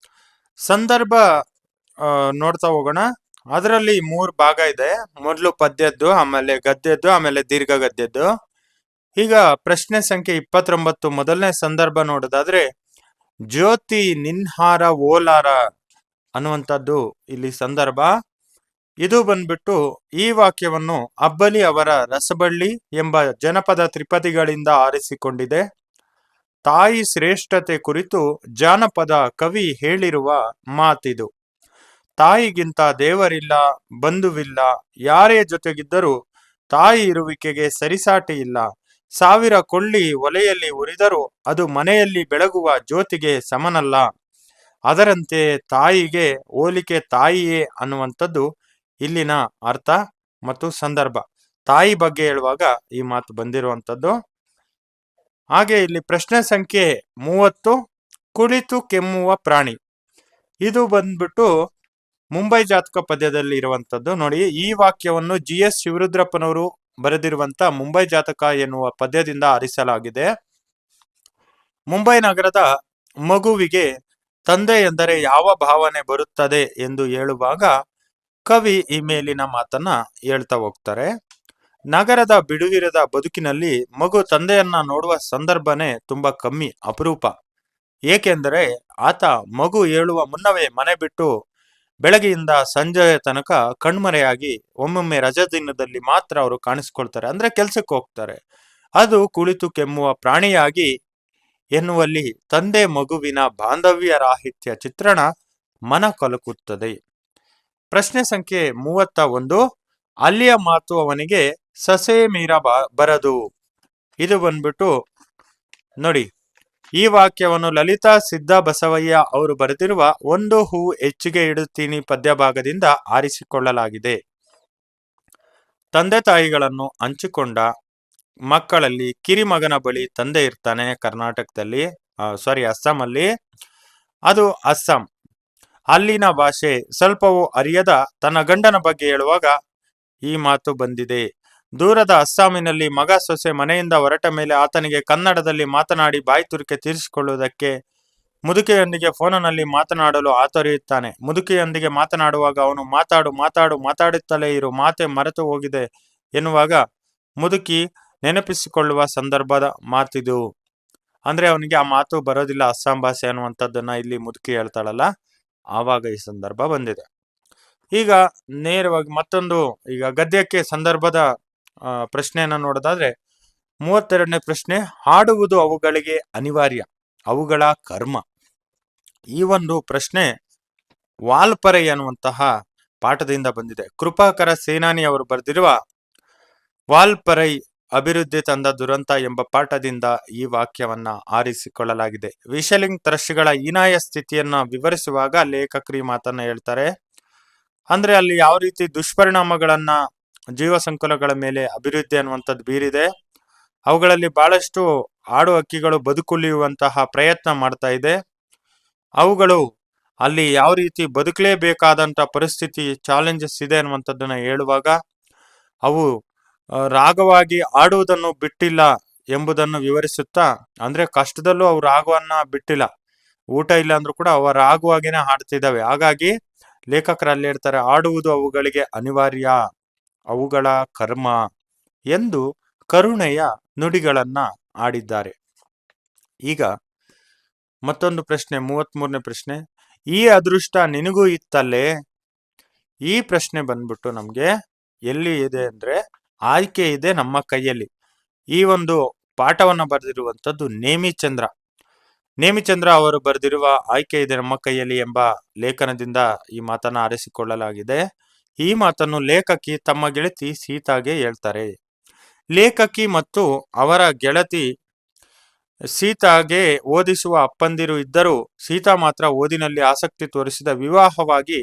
ಸಂದರ್ಭ ನೋಡ್ತಾ ಹೋಗೋಣ. ಅದರಲ್ಲಿ 3 ಭಾಗ ಇದೆ. ಮೊದಲು ಪದ್ಯದ್ದು, ಆಮೇಲೆ ಗದ್ಯದ್ದು, ಆಮೇಲೆ ದೀರ್ಘ ಗದ್ಯದ್ದು. ಈಗ ಪ್ರಶ್ನೆ ಸಂಖ್ಯೆ 29 ಮೊದಲನೇ ಸಂದರ್ಭ ನೋಡೋದಾದ್ರೆ, ಜ್ಯೋತಿ ನಿನ್ಹಾರ ಓಲಾರ ಅನ್ನುವಂಥದ್ದು ಇಲ್ಲಿ ಸಂದರ್ಭ. ಇದು ಬಂದ್ಬಿಟ್ಟು ಈ ವಾಕ್ಯವನ್ನು ಅಬ್ಬಲಿ ಅವರ ರಸಬಳ್ಳಿ ಎಂಬ ಜನಪದ ತ್ರಿಪದಿಗಳಿಂದ ಆರಿಸಿಕೊಂಡಿದೆ. ತಾಯಿ ಶ್ರೇಷ್ಠತೆ ಕುರಿತು ಜಾನಪದ ಕವಿ ಹೇಳಿರುವ ಮಾತಿದು. ತಾಯಿಗಿಂತ ದೇವರಿಲ್ಲ, ಬಂಧುವಿಲ್ಲ, ಯಾರೇ ಜೊತೆಗಿದ್ದರೂ ತಾಯಿ ಇರುವಿಕೆಗೆ ಸರಿಸಾಟಿ ಇಲ್ಲ. 1000 ಕೊಳ್ಳಿ ಒಲೆಯಲ್ಲಿ ಉರಿದರೂ ಅದು ಮನೆಯಲ್ಲಿ ಬೆಳಗುವ ಜ್ಯೋತಿಗೆ ಸಮನಲ್ಲ. ಅದರಂತೆ ತಾಯಿಗೆ ಹೋಲಿಕೆ ತಾಯಿಯೇ ಅನ್ನುವಂಥದ್ದು ಇಲ್ಲಿನ ಅರ್ಥ ಮತ್ತು ಸಂದರ್ಭ. ತಾಯಿ ಬಗ್ಗೆ ಹೇಳುವಾಗ ಈ ಮಾತು ಬಂದಿರುವಂಥದ್ದು. ಹಾಗೆ ಇಲ್ಲಿ ಪ್ರಶ್ನೆ ಸಂಖ್ಯೆ 30, ಕುಳಿತು ಕೆಮ್ಮುವ ಪ್ರಾಣಿ. ಇದು ಬಂದ್ಬಿಟ್ಟು ಮುಂಬೈ ಜಾತಕ ಪದ್ಯದಲ್ಲಿ ಇರುವಂತದ್ದು. ನೋಡಿ, ಈ ವಾಕ್ಯವನ್ನು GS ಶಿವರುದ್ರಪ್ಪನವರು ಬರೆದಿರುವಂತ ಮುಂಬೈ ಜಾತಕ ಎನ್ನುವ ಪದ್ಯದಿಂದ ಆರಿಸಲಾಗಿದೆ. ಮುಂಬೈ ನಗರದ ಮಗುವಿಗೆ ತಂದೆ ಎಂದರೆ ಯಾವ ಭಾವನೆ ಬರುತ್ತದೆ ಎಂದು ಹೇಳುವಾಗ ಕವಿ ಈ ಮೇಲಿನ ಮಾತನ್ನ ಹೇಳ್ತಾ ಹೋಗ್ತಾರೆ. ನಗರದ ಬಿಡುವಿರದ ಬದುಕಿನಲ್ಲಿ ಮಗು ತಂದೆಯನ್ನ ನೋಡುವ ಸಂದರ್ಭನೇ ತುಂಬಾ ಕಮ್ಮಿ, ಅಪರೂಪ. ಏಕೆಂದರೆ ಆತ ಮಗು ಹೇಳುವ ಮುನ್ನವೇ ಮನೆ ಬಿಟ್ಟು ಬೆಳಗ್ಗೆಯಿಂದ ಸಂಜೆಯ ತನಕ ಕಣ್ಮರೆಯಾಗಿ ಒಮ್ಮೊಮ್ಮೆ ರಜಾ ದಿನದಲ್ಲಿ ಮಾತ್ರ ಅವರು ಕಾಣಿಸ್ಕೊಳ್ತಾರೆ, ಅಂದ್ರೆ ಕೆಲ್ಸಕ್ಕೆ ಹೋಗ್ತಾರೆ. ಅದು ಕುಳಿತು ಕೆಮ್ಮುವ ಪ್ರಾಣಿಯಾಗಿ ಎನ್ನುವಲ್ಲಿ ತಂದೆ ಮಗುವಿನ ಬಾಂಧವ್ಯ ರಾಹಿತ್ಯ ಚಿತ್ರಣ ಮನ ಕಲಕುತ್ತದೆ. ಪ್ರಶ್ನೆ ಸಂಖ್ಯೆ 31, ಅಲ್ಲಿಯ ಮಾತು ಅವನಿಗೆ ಸಸೆ ಮೀರ ಬರದು. ಇದು ಬಂದ್ಬಿಟ್ಟು ನೋಡಿ, ಈ ವಾಕ್ಯವನ್ನು ಲಲಿತಾ ಸಿದ್ಧ ಬಸವಯ್ಯ ಅವರು ಬರೆದಿರುವ ಒಂದು ಹೂ ಹೆಚ್ಚಿಗೆ ಇಡುತ್ತೀನಿ ಪದ್ಯ ಭಾಗದಿಂದ ಆರಿಸಿಕೊಳ್ಳಲಾಗಿದೆ. ತಂದೆ ತಾಯಿಗಳನ್ನು ಹಂಚಿಕೊಂಡ ಮಕ್ಕಳಲ್ಲಿ ಕಿರಿಮಗನ ಬಳಿ ತಂದೆ ಇರ್ತಾನೆ. ಕರ್ನಾಟಕದಲ್ಲಿ ಅಸ್ಸಾಮಲ್ಲಿ, ಅದು ಅಸ್ಸಾಂ. ಅಲ್ಲಿನ ಭಾಷೆ ಸ್ವಲ್ಪವೂ ಅರಿಯದ ತನ್ನ ಗಂಡನ ಬಗ್ಗೆ ಹೇಳುವಾಗ ಈ ಮಾತು ಬಂದಿದೆ. ದೂರದ ಅಸ್ಸಾಮಿನಲ್ಲಿ ಮಗ ಸೊಸೆ ಮನೆಯಿಂದ ಹೊರಟ ಮೇಲೆ ಆತನಿಗೆ ಕನ್ನಡದಲ್ಲಿ ಮಾತನಾಡಿ ಬಾಯಿ ತುರಿಕೆ ತೀರಿಸಿಕೊಳ್ಳುವುದಕ್ಕೆ ಮುದುಕೆಯೊಂದಿಗೆ ಫೋನಿನಲ್ಲಿ ಮಾತನಾಡಲು ಆತೊರೆಯುತ್ತಾನೆ. ಮುದುಕೆಯೊಂದಿಗೆ ಮಾತನಾಡುವಾಗ ಅವನು ಮಾತಾಡುತ್ತಲೇ ಇರು, ಮಾತೆ ಮರೆತು ಹೋಗಿದೆ ಎನ್ನುವಾಗ ಮುದುಕಿ ನೆನಪಿಸಿಕೊಳ್ಳುವ ಸಂದರ್ಭದ ಮಾತಿದು. ಅಂದ್ರೆ ಅವನಿಗೆ ಆ ಮಾತು ಬರೋದಿಲ್ಲ, ಅಸ್ಸಾಂ ಭಾಷೆ ಅನ್ನುವಂಥದ್ದನ್ನ ಇಲ್ಲಿ ಮುದುಕಿ ಹೇಳ್ತಾಳಲ್ಲ, ಆವಾಗ ಈ ಸಂದರ್ಭ ಬಂದಿದೆ. ಈಗ ನೇರವಾಗಿ ಮತ್ತೊಂದು, ಈಗ ಗದ್ಯಕ್ಕೆ ಸಂದರ್ಭದ ಪ್ರಶ್ನೆಯನ್ನ ನೋಡೋದಾದ್ರೆ 32ನೇ ಪ್ರಶ್ನೆ, ಹಾಡುವುದು ಅವುಗಳಿಗೆ ಅನಿವಾರ್ಯ, ಅವುಗಳ ಕರ್ಮ. ಈ ಒಂದು ಪ್ರಶ್ನೆ ವಾಲ್ಪರೈ ಅನ್ನುವಂತಹ ಪಾಠದಿಂದ ಬಂದಿದೆ. ಕೃಪಾಕರ ಸೇನಾನಿ ಅವರು ಬರೆದಿರುವ ವಾಲ್ಪರೈ ಅಭಿವೃದ್ಧಿ ತಂದ ದುರಂತ ಎಂಬ ಪಾಠದಿಂದ ಈ ವಾಕ್ಯವನ್ನ ಆರಿಸಿಕೊಳ್ಳಲಾಗಿದೆ. ವಿಷಲಿಂಗ್ ತ್ರಶ್ಗಳ ಹೀನಾಯ ಸ್ಥಿತಿಯನ್ನ ವಿವರಿಸುವಾಗ ಲೇಖಕರು ಈ ಮಾತನ್ನ ಹೇಳ್ತಾರೆ. ಅಂದ್ರೆ ಅಲ್ಲಿ ಯಾವ ರೀತಿ ದುಷ್ಪರಿಣಾಮಗಳನ್ನ ಜೀವ ಸಂಕುಲಗಳ ಮೇಲೆ ಅಭಿವೃದ್ಧಿ ಅನ್ನುವಂಥದ್ದು ಬೀರಿದೆ, ಅವುಗಳಲ್ಲಿ ಬಹಳಷ್ಟು ಆಡು ಹಕ್ಕಿಗಳು ಬದುಕುಳಿಯುವಂತಹ ಪ್ರಯತ್ನ ಮಾಡ್ತಾ ಇದೆ. ಅವುಗಳು ಅಲ್ಲಿ ಯಾವ ರೀತಿ ಬದುಕಲೇಬೇಕಾದಂತ ಪರಿಸ್ಥಿತಿ, ಚಾಲೆಂಜಸ್ ಇದೆ ಅನ್ನುವಂಥದ್ದನ್ನ ಹೇಳುವಾಗ ಅವು ರಾಗವಾಗಿ ಆಡುವುದನ್ನು ಬಿಟ್ಟಿಲ್ಲ ಎಂಬುದನ್ನು ವಿವರಿಸುತ್ತಾ, ಅಂದ್ರೆ ಕಷ್ಟದಲ್ಲೂ ಅವು ರಾಗವನ್ನ ಬಿಟ್ಟಿಲ್ಲ, ಊಟ ಇಲ್ಲ ಅಂದ್ರೂ ಕೂಡ ಅವ ರಾಗವಾಗಿನೇ ಹಾಡ್ತಿದ್ದಾವೆ. ಹಾಗಾಗಿ ಲೇಖಕರಲ್ಲಿ ಹೇಳ್ತಾರೆ, ಆಡುವುದು ಅವುಗಳಿಗೆ ಅನಿವಾರ್ಯ, ಅವುಗಳ ಕರ್ಮ ಎಂದು ಕರುಣೆಯ ನುಡಿಗಳನ್ನ ಆಡಿದ್ದಾರೆ. ಈಗ ಮತ್ತೊಂದು ಪ್ರಶ್ನೆ, 33ನೇ ಪ್ರಶ್ನೆ, ಈ ಅದೃಷ್ಟ ನಿನಗೂ ಇತ್ತಲ್ಲೇ. ಈ ಪ್ರಶ್ನೆ ಬಂದ್ಬಿಟ್ಟು ನಮ್ಗೆ ಎಲ್ಲಿ ಇದೆ ಅಂದ್ರೆ, ಆಯ್ಕೆ ಇದೆ ನಮ್ಮ ಕೈಯಲ್ಲಿ. ಈ ಒಂದು ಪಾಠವನ್ನ ಬರೆದಿರುವಂಥದ್ದು ನೇಮಿಚಂದ್ರ ಅವರು ಬರೆದಿರುವ ಆಯ್ಕೆ ಇದೆ ನಮ್ಮ ಕೈಯಲ್ಲಿ ಎಂಬ ಲೇಖನದಿಂದ ಈ ಮಾತನ್ನ ಆರಿಸಿಕೊಳ್ಳಲಾಗಿದೆ. ಈ ಮಾತನ್ನು ಲೇಖಕಿ ತಮ್ಮ ಗೆಳತಿ ಸೀತಾಗೆ ಹೇಳ್ತಾರೆ. ಲೇಖಕಿ ಮತ್ತು ಅವರ ಗೆಳತಿ ಸೀತಾಗೆ ಓದಿಸುವ ಅಪ್ಪಂದಿರು ಇದ್ದರೂ ಸೀತಾ ಮಾತ್ರ ಓದಿನಲ್ಲಿ ಆಸಕ್ತಿ ತೋರಿಸಿದ ವಿವಾಹವಾಗಿ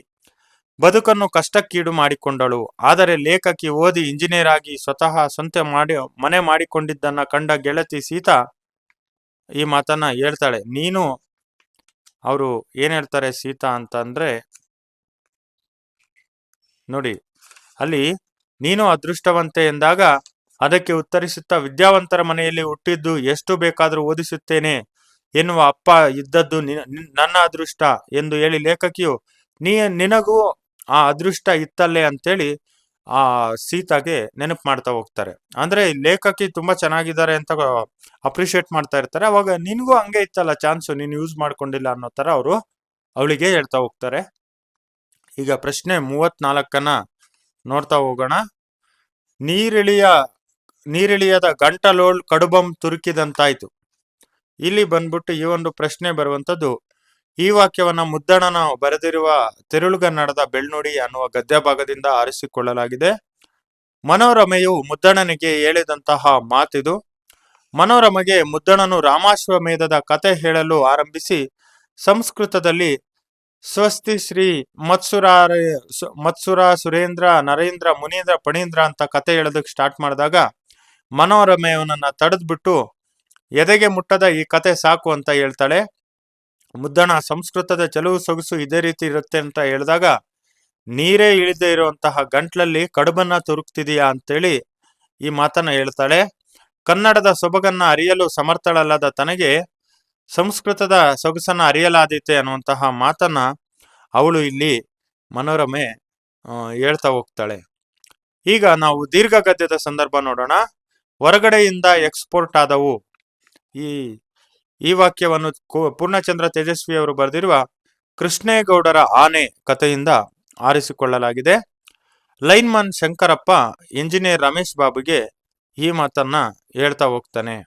ಬದುಕನ್ನು ಕಷ್ಟಕ್ಕೀಡು ಮಾಡಿಕೊಂಡಳು. ಆದರೆ ಲೇಖಕಿ ಓದಿ ಇಂಜಿನಿಯರ್ ಆಗಿ ಸ್ವತಃ ಸ್ವಂತ ಮನೆ ಮಾಡಿಕೊಂಡಿದ್ದನ್ನ ಕಂಡ ಗೆಳತಿ ಸೀತಾ ಈ ಮಾತನ್ನ ಹೇಳ್ತಾಳೆ. ಅವರು ಏನ್ ಹೇಳ್ತಾರೆ ಸೀತಾ ಅಂತ ಅಂದ್ರೆ, ನೋಡಿ ಅಲ್ಲಿ ನೀನು ಅದೃಷ್ಟವಂತೆ ಎಂದಾಗ ಅದಕ್ಕೆ ಉತ್ತರಿಸುತ್ತಾ, ವಿದ್ಯಾವಂತರ ಮನೆಯಲ್ಲಿ ಹುಟ್ಟಿದ್ದು ಎಷ್ಟು ಬೇಕಾದರೂ ಓದಿಸುತ್ತೇನೆ ಎನ್ನುವ ಅಪ್ಪ ಇದ್ದದ್ದು ನನ್ನ ಅದೃಷ್ಟ ಎಂದು ಹೇಳಿ ಲೇಖಕಿಯು ನಿನಗೂ ಆ ಅದೃಷ್ಟ ಇತ್ತಲ್ಲೇ ಅಂತೇಳಿ ಆ ಸೀತಾಗೆ ನೆನಪು ಮಾಡ್ತಾ ಹೋಗ್ತಾರೆ. ಅಂದ್ರೆ ಲೇಖಕಿ ತುಂಬಾ ಚೆನ್ನಾಗಿದ್ದಾರೆ ಅಂತ ಅಪ್ರಿಶಿಯೇಟ್ ಮಾಡ್ತಾ ಇರ್ತಾರೆ. ಅವಾಗ ನಿನ್ಗೂ ಹಂಗೆ ಇತ್ತಲ್ಲ ಚಾನ್ಸು, ನೀನು ಯೂಸ್ ಮಾಡ್ಕೊಂಡಿಲ್ಲ ಅನ್ನೋ ತರ ಅವರು ಅವಳಿಗೆ ಹೇಳ್ತಾ ಹೋಗ್ತಾರೆ. ಈಗ ಪ್ರಶ್ನೆ 34 ನೋಡ್ತಾ ಹೋಗೋಣ. ನೀರಿಳಿಯದ ಗಂಟಲೋಳ್ ಕಡುಬಂ ತುರುಕಿದಂತಾಯ್ತು. ಇಲ್ಲಿ ಬಂದ್ಬಿಟ್ಟು ಈ ಒಂದು ಪ್ರಶ್ನೆ ಬರುವಂತದ್ದು, ಈ ವಾಕ್ಯವನ್ನ ಮುದ್ದಣನ ಬರೆದಿರುವ ತಿರುಳುಗನ್ನಡದ ಬೆಳ್ನುಡಿ ಅನ್ನುವ ಗದ್ಯ ಭಾಗದಿಂದ ಆರಿಸಿಕೊಳ್ಳಲಾಗಿದೆ. ಮನೋರಮೆಯು ಮುದ್ದಣನಿಗೆ ಹೇಳಿದಂತಹ ಮಾತಿದು. ಮನೋರಮೆಗೆ ಮುದ್ದಣನು ರಾಮಾಶ್ವಮೇಧದ ಕತೆ ಹೇಳಲು ಆರಂಭಿಸಿ ಸಂಸ್ಕೃತದಲ್ಲಿ ಸ್ವಸ್ತಿ ಶ್ರೀ ಮತ್ಸುರ ಸುರೇಂದ್ರ ನರೇಂದ್ರ ಮುನೀಂದ್ರ ಪಣೀಂದ್ರ ಅಂತ ಕತೆ ಹೇಳೋದಕ್ಕೆ ಸ್ಟಾರ್ಟ್ ಮಾಡಿದಾಗ ಮನೋರಮೆಯವನನ್ನ ತಡೆದ್ಬಿಟ್ಟು ಎದೆಗೆ ಮುಟ್ಟದ ಈ ಕತೆ ಸಾಕು ಅಂತ ಹೇಳ್ತಾಳೆ. ಮುದ್ದಣ ಸಂಸ್ಕೃತದ ಚೆಲುವು ಸೊಗಸು ಇದೇ ರೀತಿ ಇರುತ್ತೆ ಅಂತ ಹೇಳಿದಾಗ, ನೀರೇ ಇಳಿದೇ ಇರುವಂತಹ ಗಂಟ್ಲಲ್ಲಿ ಕಡುಬನ್ನ ತುರುಕ್ತಿದೀಯಾ ಅಂತೇಳಿ ಈ ಮಾತನ್ನ ಹೇಳ್ತಾಳೆ. ಕನ್ನಡದ ಸೊಬಗನ್ನ ಅರಿಯಲು ಸಮರ್ಥಳಲ್ಲದ ತನಗೆ ಸಂಸ್ಕೃತದ ಸೊಗಸನ್ನ ಅರಿಯಲಾದೀತೆ ಅನ್ನುವಂತಹ ಮಾತನ್ನ ಅವಳು ಇಲ್ಲಿ ಮನೋರಮೆ ಹೇಳ್ತಾ ಹೋಗ್ತಾಳೆ. ಈಗ ನಾವು ದೀರ್ಘ ಗದ್ಯದ ಸಂದರ್ಭ ನೋಡೋಣ. ಹೊರಗಡೆಯಿಂದ ಎಕ್ಸ್ಪೋರ್ಟ್ ಆದವು. ಈ ವಾಕ್ಯವನ್ನು ಪೂರ್ಣಚಂದ್ರ ತೇಜಸ್ವಿ ಅವರು ಬರೆದಿರುವ ಕೃಷ್ಣೇಗೌಡರ ಆನೆ ಕಥೆಯಿಂದ ಆರಿಸಿಕೊಳ್ಳಲಾಗಿದೆ. ಲೈನ್ಮನ್ ಶಂಕರಪ್ಪ ಇಂಜಿನಿಯರ್ ರಮೇಶ್ ಬಾಬುಗೆ ಈ ಮಾತನ್ನ ಹೇಳ್ತಾ ಹೋಗ್ತಾನೆ.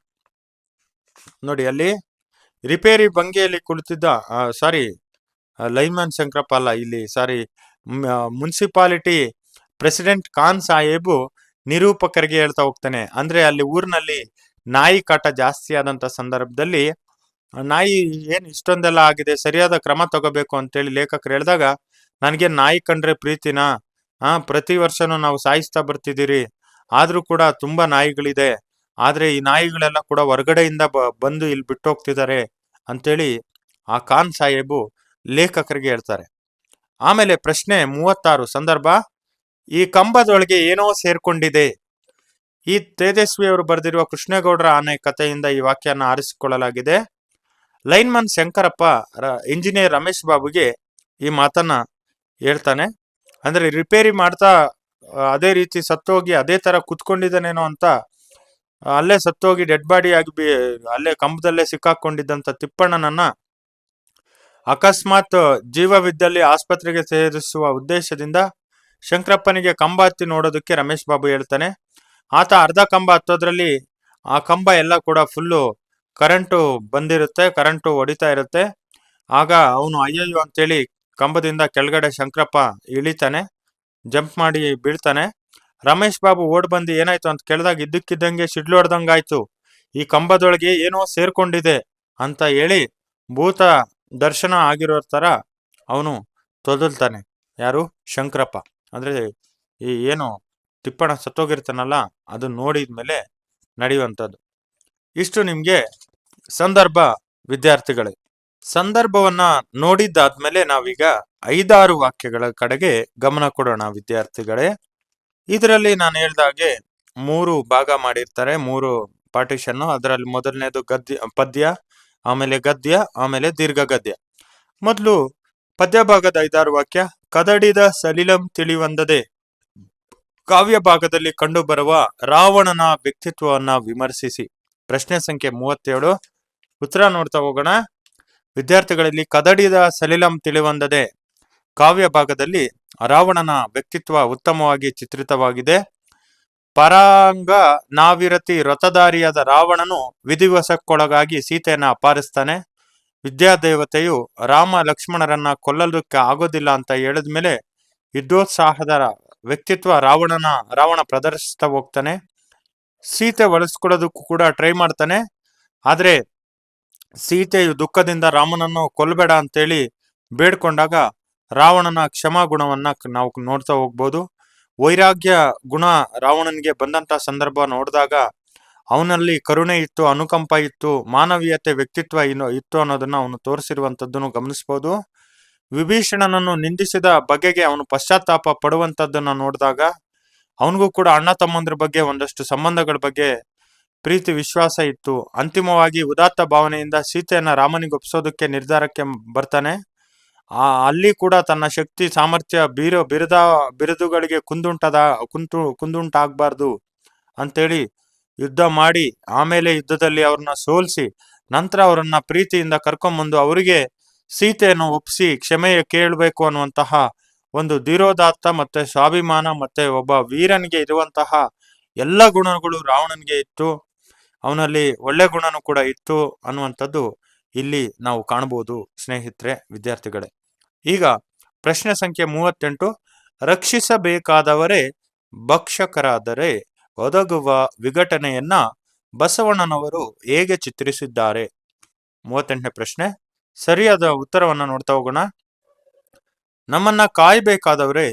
ನೋಡಿ ಅಲ್ಲಿ ರಿಪೇರಿ ಭಂಗಿಯಲ್ಲಿ ಕುಳಿತಿದ್ದ ಲೈನ್ಮನ್ ಶಂಕರಪ್ಪ ಅಲ್ಲ, ಇಲ್ಲಿ ಮುನ್ಸಿಪಾಲಿಟಿ ಪ್ರೆಸಿಡೆಂಟ್ ಖಾನ್ ಸಾಹೇಬು ನಿರೂಪಕರಿಗೆ ಹೇಳ್ತಾ ಹೋಗ್ತಾನೆ. ಅಂದ್ರೆ ಅಲ್ಲಿ ಊರಿನಲ್ಲಿ ನಾಯಿ ಕಾಟ ಜಾಸ್ತಿ ಆದಂತ ಸಂದರ್ಭದಲ್ಲಿ ನಾಯಿ ಏನ್ ಇಷ್ಟೊಂದೆಲ್ಲ ಆಗಿದೆ, ಸರಿಯಾದ ಕ್ರಮ ತಗೋಬೇಕು ಅಂತೇಳಿ ಲೇಖಕರು ಹೇಳಿದಾಗ, ನನಗೆ ನಾಯಿ ಕಂಡ್ರೆ ಪ್ರೀತಿನಾ, ಪ್ರತಿ ವರ್ಷನೂ ನಾವು ಸಾಯಿಸ್ತಾ ಬರ್ತಿದ್ದೀರಿ, ಆದ್ರೂ ಕೂಡ ತುಂಬಾ ನಾಯಿಗಳಿದೆ, ಆದ್ರೆ ಈ ನಾಯಿಗಳೆಲ್ಲ ಕೂಡ ಹೊರಗಡೆಯಿಂದ ಬಂದು ಇಲ್ಲಿ ಬಿಟ್ಟು ಹೋಗ್ತಿದ್ದಾರೆ ಅಂತೇಳಿ ಆ ಖಾನ್ ಸಾಹೇಬು ಲೇಖಕರಿಗೆ ಹೇಳ್ತಾರೆ. ಆಮೇಲೆ ಪ್ರಶ್ನೆ 36 ಸಂದರ್ಭ, ಈ ಕಂಬದೊಳಗೆ ಏನೋ ಸೇರ್ಕೊಂಡಿದೆ. ಈ ತೇಜಸ್ವಿ ಅವರು ಬರೆದಿರುವ ಕೃಷ್ಣೇಗೌಡರ ಆನೆ ಕಥೆಯಿಂದ ಈ ವಾಕ್ಯನ ಆರಿಸಿಕೊಳ್ಳಲಾಗಿದೆ. ಲೈನ್ಮನ್ ಶಂಕರಪ್ಪ ಇಂಜಿನಿಯರ್ ರಮೇಶ್ ಬಾಬುಗೆ ಈ ಮಾತನ್ನ ಹೇಳ್ತಾನೆ. ಅಂದ್ರೆ ರಿಪೇರಿ ಮಾಡ್ತಾ ಅದೇ ರೀತಿ ಸತ್ತೋಗಿ ಅದೇ ತರ ಕುತ್ಕೊಂಡಿದ್ದಾನೇನೋ ಅಂತ ಅಲ್ಲೇ ಸತ್ತೋಗಿ ಡೆಡ್ ಬಾಡಿ ಆಗಿ ಅಲ್ಲೇ ಕಂಬದಲ್ಲೇ ಸಿಕ್ಕಾಕೊಂಡಿದ್ದಂತ ತಿಪ್ಪಣ್ಣನನ್ನ ಅಕಸ್ಮಾತ್ ಜೀವವಿದ್ದಲ್ಲಿ ಆಸ್ಪತ್ರೆಗೆ ಸೇರಿಸುವ ಉದ್ದೇಶದಿಂದ ಶಂಕರಪ್ಪನಿಗೆ ಕಂಬ ಹತ್ತಿ ನೋಡೋದಕ್ಕೆ ರಮೇಶ್ ಬಾಬು ಹೇಳ್ತಾನೆ. ಆತ ಅರ್ಧ ಕಂಬ ಹತ್ತೋದ್ರಲ್ಲಿ ಆ ಕಂಬ ಎಲ್ಲ ಕೂಡ ಫುಲ್ಲು ಕರೆಂಟು ಬಂದಿರುತ್ತೆ, ಕರೆಂಟು ಹೊಡಿತಾ ಇರುತ್ತೆ. ಆಗ ಅವನು ಅಯ್ಯಯ್ಯೋ ಅಂತೇಳಿ ಕಂಬದಿಂದ ಕೆಳಗಡೆ ಶಂಕರಪ್ಪ ಇಳಿತಾನೆ, ಜಂಪ್ ಮಾಡಿ ಬೀಳ್ತಾನೆ. ರಮೇಶ್ ಬಾಬು ಓಡ್ ಬಂದು ಏನಾಯ್ತು ಅಂತ ಕೇಳಿದಾಗ ಇದ್ದಕ್ಕಿದ್ದಂಗೆ ಸಿಡ್ಲು ಹೊಡೆದಂಗಾಯ್ತು, ಈ ಕಂಬದೊಳಗೆ ಏನೋ ಸೇರ್ಕೊಂಡಿದೆ ಅಂತ ಹೇಳಿ ಭೂತ ದರ್ಶನ ಆಗಿರೋ ತರ ಅವನು ತೊದಲ್ತಾನೆ. ಯಾರು? ಶಂಕರಪ್ಪ. ಅಂದ್ರೆ ಈ ಏನು ತಿಪ್ಪಣ ಸತ್ತೋಗಿರ್ತಾನಲ್ಲ, ಅದು ನೋಡಿದ್ಮೇಲೆ ನಡೆಯುವಂಥದ್ದು. ಇಷ್ಟು ನಿಮ್ಗೆ ಸಂದರ್ಭ ವಿದ್ಯಾರ್ಥಿಗಳೇ. ಸಂದರ್ಭವನ್ನ ನೋಡಿದ್ದಾದ್ಮೇಲೆ ನಾವೀಗ 5-6 ವಾಕ್ಯಗಳ ಕಡೆಗೆ ಗಮನ ಕೊಡೋಣ ವಿದ್ಯಾರ್ಥಿಗಳೇ. ಇದರಲ್ಲಿ ನಾನು ಹೇಳ್ದಾಗೆ 3 ಭಾಗ ಮಾಡಿರ್ತಾರೆ, 3 ಪಾರ್ಟಿಷನ್. ಅದರಲ್ಲಿ ಮೊದಲನೇದು ಪದ್ಯ, ಆಮೇಲೆ ಗದ್ಯ, ಆಮೇಲೆ ದೀರ್ಘ ಗದ್ಯ. ಮೊದಲು ಪದ್ಯ ಭಾಗದ 5-6 ವಾಕ್ಯ. ಕದಡಿದ ಸಲಿಲಂ ತಿಳಿವಂದದೆ. ಕಾವ್ಯ ಭಾಗದಲ್ಲಿ ಕಂಡುಬರುವ ರಾವಣನ ವ್ಯಕ್ತಿತ್ವವನ್ನ ವಿಮರ್ಶಿಸಿ. ಪ್ರಶ್ನೆ ಸಂಖ್ಯೆ 37. ಉತ್ತರ ನೋಡ್ತಾ ಹೋಗೋಣ ವಿದ್ಯಾರ್ಥಿಗಳಲ್ಲಿ. ಕದಡಿದ ಸಲಿಲಂ ತಿಳಿವಂದದೆ ಕಾವ್ಯ ಭಾಗದಲ್ಲಿ ರಾವಣನ ವ್ಯಕ್ತಿತ್ವ ಉತ್ತಮವಾಗಿ ಚಿತ್ರಿತವಾಗಿದೆ. ಪರಾಂಗ ನಾವಿರತಿ ವ್ರತಧಾರಿಯಾದ ರಾವಣನು ವಿಧಿವಶಕ್ಕೊಳಗಾಗಿ ಸೀತೆಯನ್ನ ಅಪಹರಿಸ್ತಾನೆ. ವಿದ್ಯಾದೇವತೆಯು ರಾಮ ಲಕ್ಷ್ಮಣರನ್ನ ಕೊಲ್ಲೋದಕ್ಕೆ ಆಗೋದಿಲ್ಲ ಅಂತ ಹೇಳಿದ್ಮೇಲೆ ಯುದ್ಧೋತ್ಸಾಹದ ವ್ಯಕ್ತಿತ್ವ ರಾವಣ ಪ್ರದರ್ಶಿಸ್ತಾ ಹೋಗ್ತಾನೆ. ಸೀತೆ ಒಲಿಸ್ಕೊಳ್ಳೋದಕ್ಕೂ ಕೂಡ ಟ್ರೈ ಮಾಡ್ತಾನೆ. ಆದ್ರೆ ಸೀತೆಯು ದುಃಖದಿಂದ ರಾಮನನ್ನು ಕೊಲ್ಲಬೇಡ ಅಂತೇಳಿ ಬೇಡ್ಕೊಂಡಾಗ ರಾವಣನ ಕ್ಷಮಾ ಗುಣವನ್ನ ನಾವು ನೋಡ್ತಾ ಹೋಗ್ಬೋದು. ವೈರಾಗ್ಯ ಗುಣ ರಾವಣನಿಗೆ ಬಂದಂತ ಸಂದರ್ಭ ನೋಡಿದಾಗ ಅವನಲ್ಲಿ ಕರುಣೆ ಇತ್ತು, ಅನುಕಂಪ ಇತ್ತು, ಮಾನವೀಯತೆ ವ್ಯಕ್ತಿತ್ವ ಇತ್ತು ಅನ್ನೋದನ್ನ ಅವನು ತೋರಿಸಿರುವಂತದ್ದನ್ನು ಗಮನಿಸಬಹುದು. ವಿಭೀಷಣನನ್ನು ನಿಂದಿಸಿದ ಬಗೆಗೆ ಅವನು ಪಶ್ಚಾತ್ತಾಪ ಪಡುವಂತದ್ದನ್ನ ನೋಡಿದಾಗ ಅವನಿಗೂ ಕೂಡ ಅಣ್ಣ ತಮ್ಮಂದ್ರ ಬಗ್ಗೆ ಒಂದಷ್ಟು ಸಂಬಂಧಗಳ ಬಗ್ಗೆ ಪ್ರೀತಿ ವಿಶ್ವಾಸ ಇತ್ತು. ಅಂತಿಮವಾಗಿ ಉದಾತ್ತ ಭಾವನೆಯಿಂದ ಸೀತೆಯನ್ನ ರಾಮನಿಗೆ ಒಪ್ಸೋದಕ್ಕೆ ನಿರ್ಧಾರಕ್ಕೆ ಬರ್ತಾನೆ. ಅಲ್ಲಿ ಕೂಡ ತನ್ನ ಶಕ್ತಿ ಸಾಮರ್ಥ್ಯ ಬಿರುದುಗಳಿಗೆ ಕುಂದುಂಟಾಗಬಾರ್ದು ಅಂತೇಳಿ ಯುದ್ಧ ಮಾಡಿ ಆಮೇಲೆ ಯುದ್ಧದಲ್ಲಿ ಅವ್ರನ್ನ ಸೋಲಿಸಿ ನಂತರ ಅವರನ್ನ ಪ್ರೀತಿಯಿಂದ ಕರ್ಕೊಂಬಂದು ಅವರಿಗೆ ಸೀತೆಯನ್ನು ಒಪ್ಪಿಸಿ ಕ್ಷಮೆಯ ಕೇಳಬೇಕು ಅನ್ನುವಂತಹ ಒಂದು ಧೀರೋದಾತ್ತ ಮತ್ತೆ ಸ್ವಾಭಿಮಾನ ಮತ್ತೆ ಒಬ್ಬ ವೀರನಿಗೆ ಇರುವಂತಹ ಎಲ್ಲ ಗುಣಗಳು ರಾವಣನಿಗೆ ಇತ್ತು. ಅವನಲ್ಲಿ ಒಳ್ಳೆ ಗುಣನೂ ಕೂಡ ಇತ್ತು ಅನ್ನುವಂಥದ್ದು ಇಲ್ಲಿ ನಾವು ಕಾಣಬಹುದು ಸ್ನೇಹಿತರೆ, ವಿದ್ಯಾರ್ಥಿಗಳೇ. ಈಗ ಪ್ರಶ್ನೆ ಸಂಖ್ಯೆ 38. ರಕ್ಷಿಸಬೇಕಾದವರೇ ಭಕ್ಷಕರಾದರೆ ಒದಗುವ ವಿಘಟನೆಯನ್ನ ಬಸವಣ್ಣನವರು ಹೇಗೆ ಚಿತ್ರಿಸಿದ್ದಾರೆ? 38ನೇ ಪ್ರಶ್ನೆ. ಸರಿಯಾದ ಉತ್ತರವನ್ನ ನೋಡ್ತಾ ಹೋಗೋಣ. ನಮ್ಮನ್ನ ಕಾಯಬೇಕಾದವರೇ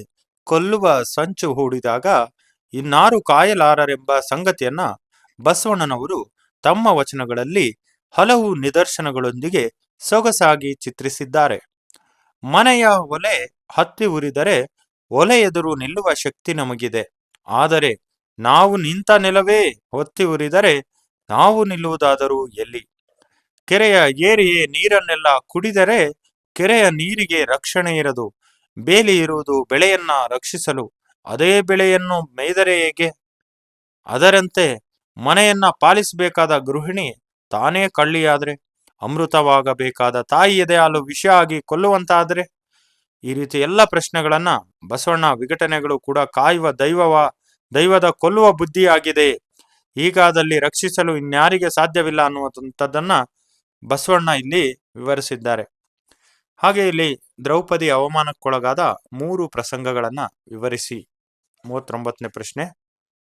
ಕೊಲ್ಲುವ ಸಂಚು ಹೂಡಿದಾಗ ಇನ್ನಾರು ಕಾಯಲಾರರೆಂಬ ಸಂಗತಿಯನ್ನ ಬಸವಣ್ಣನವರು ತಮ್ಮ ವಚನಗಳಲ್ಲಿ ಹಲವು ನಿದರ್ಶನಗಳೊಂದಿಗೆ ಸೊಗಸಾಗಿ ಚಿತ್ರಿಸಿದ್ದಾರೆ. ಮನೆಯ ಒಲೆ ಹತ್ತಿ ಉರಿದರೆ ಒಲೆ ಎದುರು ನಿಲ್ಲುವ ಶಕ್ತಿ ನಮಗಿದೆ. ಆದರೆ ನಾವು ನಿಂತ ನೆಲವೇ ಹೊತ್ತಿ ಉರಿದರೆ ನಾವು ನಿಲ್ಲುವುದಾದರೂ ಎಲ್ಲಿ? ಕೆರೆಯ ಏರಿಯೇ ನೀರನ್ನೆಲ್ಲ ಕುಡಿದರೆ ಕೆರೆಯ ನೀರಿಗೆ ರಕ್ಷಣೆ ಇರದು. ಬೇಲಿ ಇರುವುದು ಬೆಳೆಯನ್ನ ರಕ್ಷಿಸಲು, ಅದೇ ಬೆಳೆಯನ್ನು ಮೇಯ್ದರೆ ಹೇಗೆ? ಅದರಂತೆ ಮನೆಯನ್ನ ಪಾಲಿಸಬೇಕಾದ ಗೃಹಿಣಿ ತಾನೇ ಕಳ್ಳಿಯಾದ್ರೆ, ಅಮೃತವಾಗಬೇಕಾದ ತಾಯಿ ಎದೆ ಹಾಲು ವಿಷ ಆಗಿ ಕೊಲ್ಲುವಂತಾದ್ರೆ? ಈ ರೀತಿ ಎಲ್ಲ ಪ್ರಶ್ನೆಗಳನ್ನ ಬಸವಣ್ಣ ವಿಘಟನೆಗಳು ಕೂಡ ಕಾಯುವ ದೈವದ ಕೊಲ್ಲುವ ಬುದ್ಧಿಯಾಗಿದೆ, ಹೀಗಾದಲ್ಲಿ ರಕ್ಷಿಸಲು ಇನ್ಯಾರಿಗೆ ಸಾಧ್ಯವಿಲ್ಲ ಅನ್ನುವಂಥದ್ದನ್ನ ಬಸವಣ್ಣ ಇಲ್ಲಿ ವಿವರಿಸಿದ್ದಾರೆ. ಹಾಗೆ ಇಲ್ಲಿ ದ್ರೌಪದಿ ಅವಮಾನಕ್ಕೊಳಗಾದ 3 ಪ್ರಸಂಗಗಳನ್ನ ವಿವರಿಸಿ. 39ನೇ ಪ್ರಶ್ನೆ.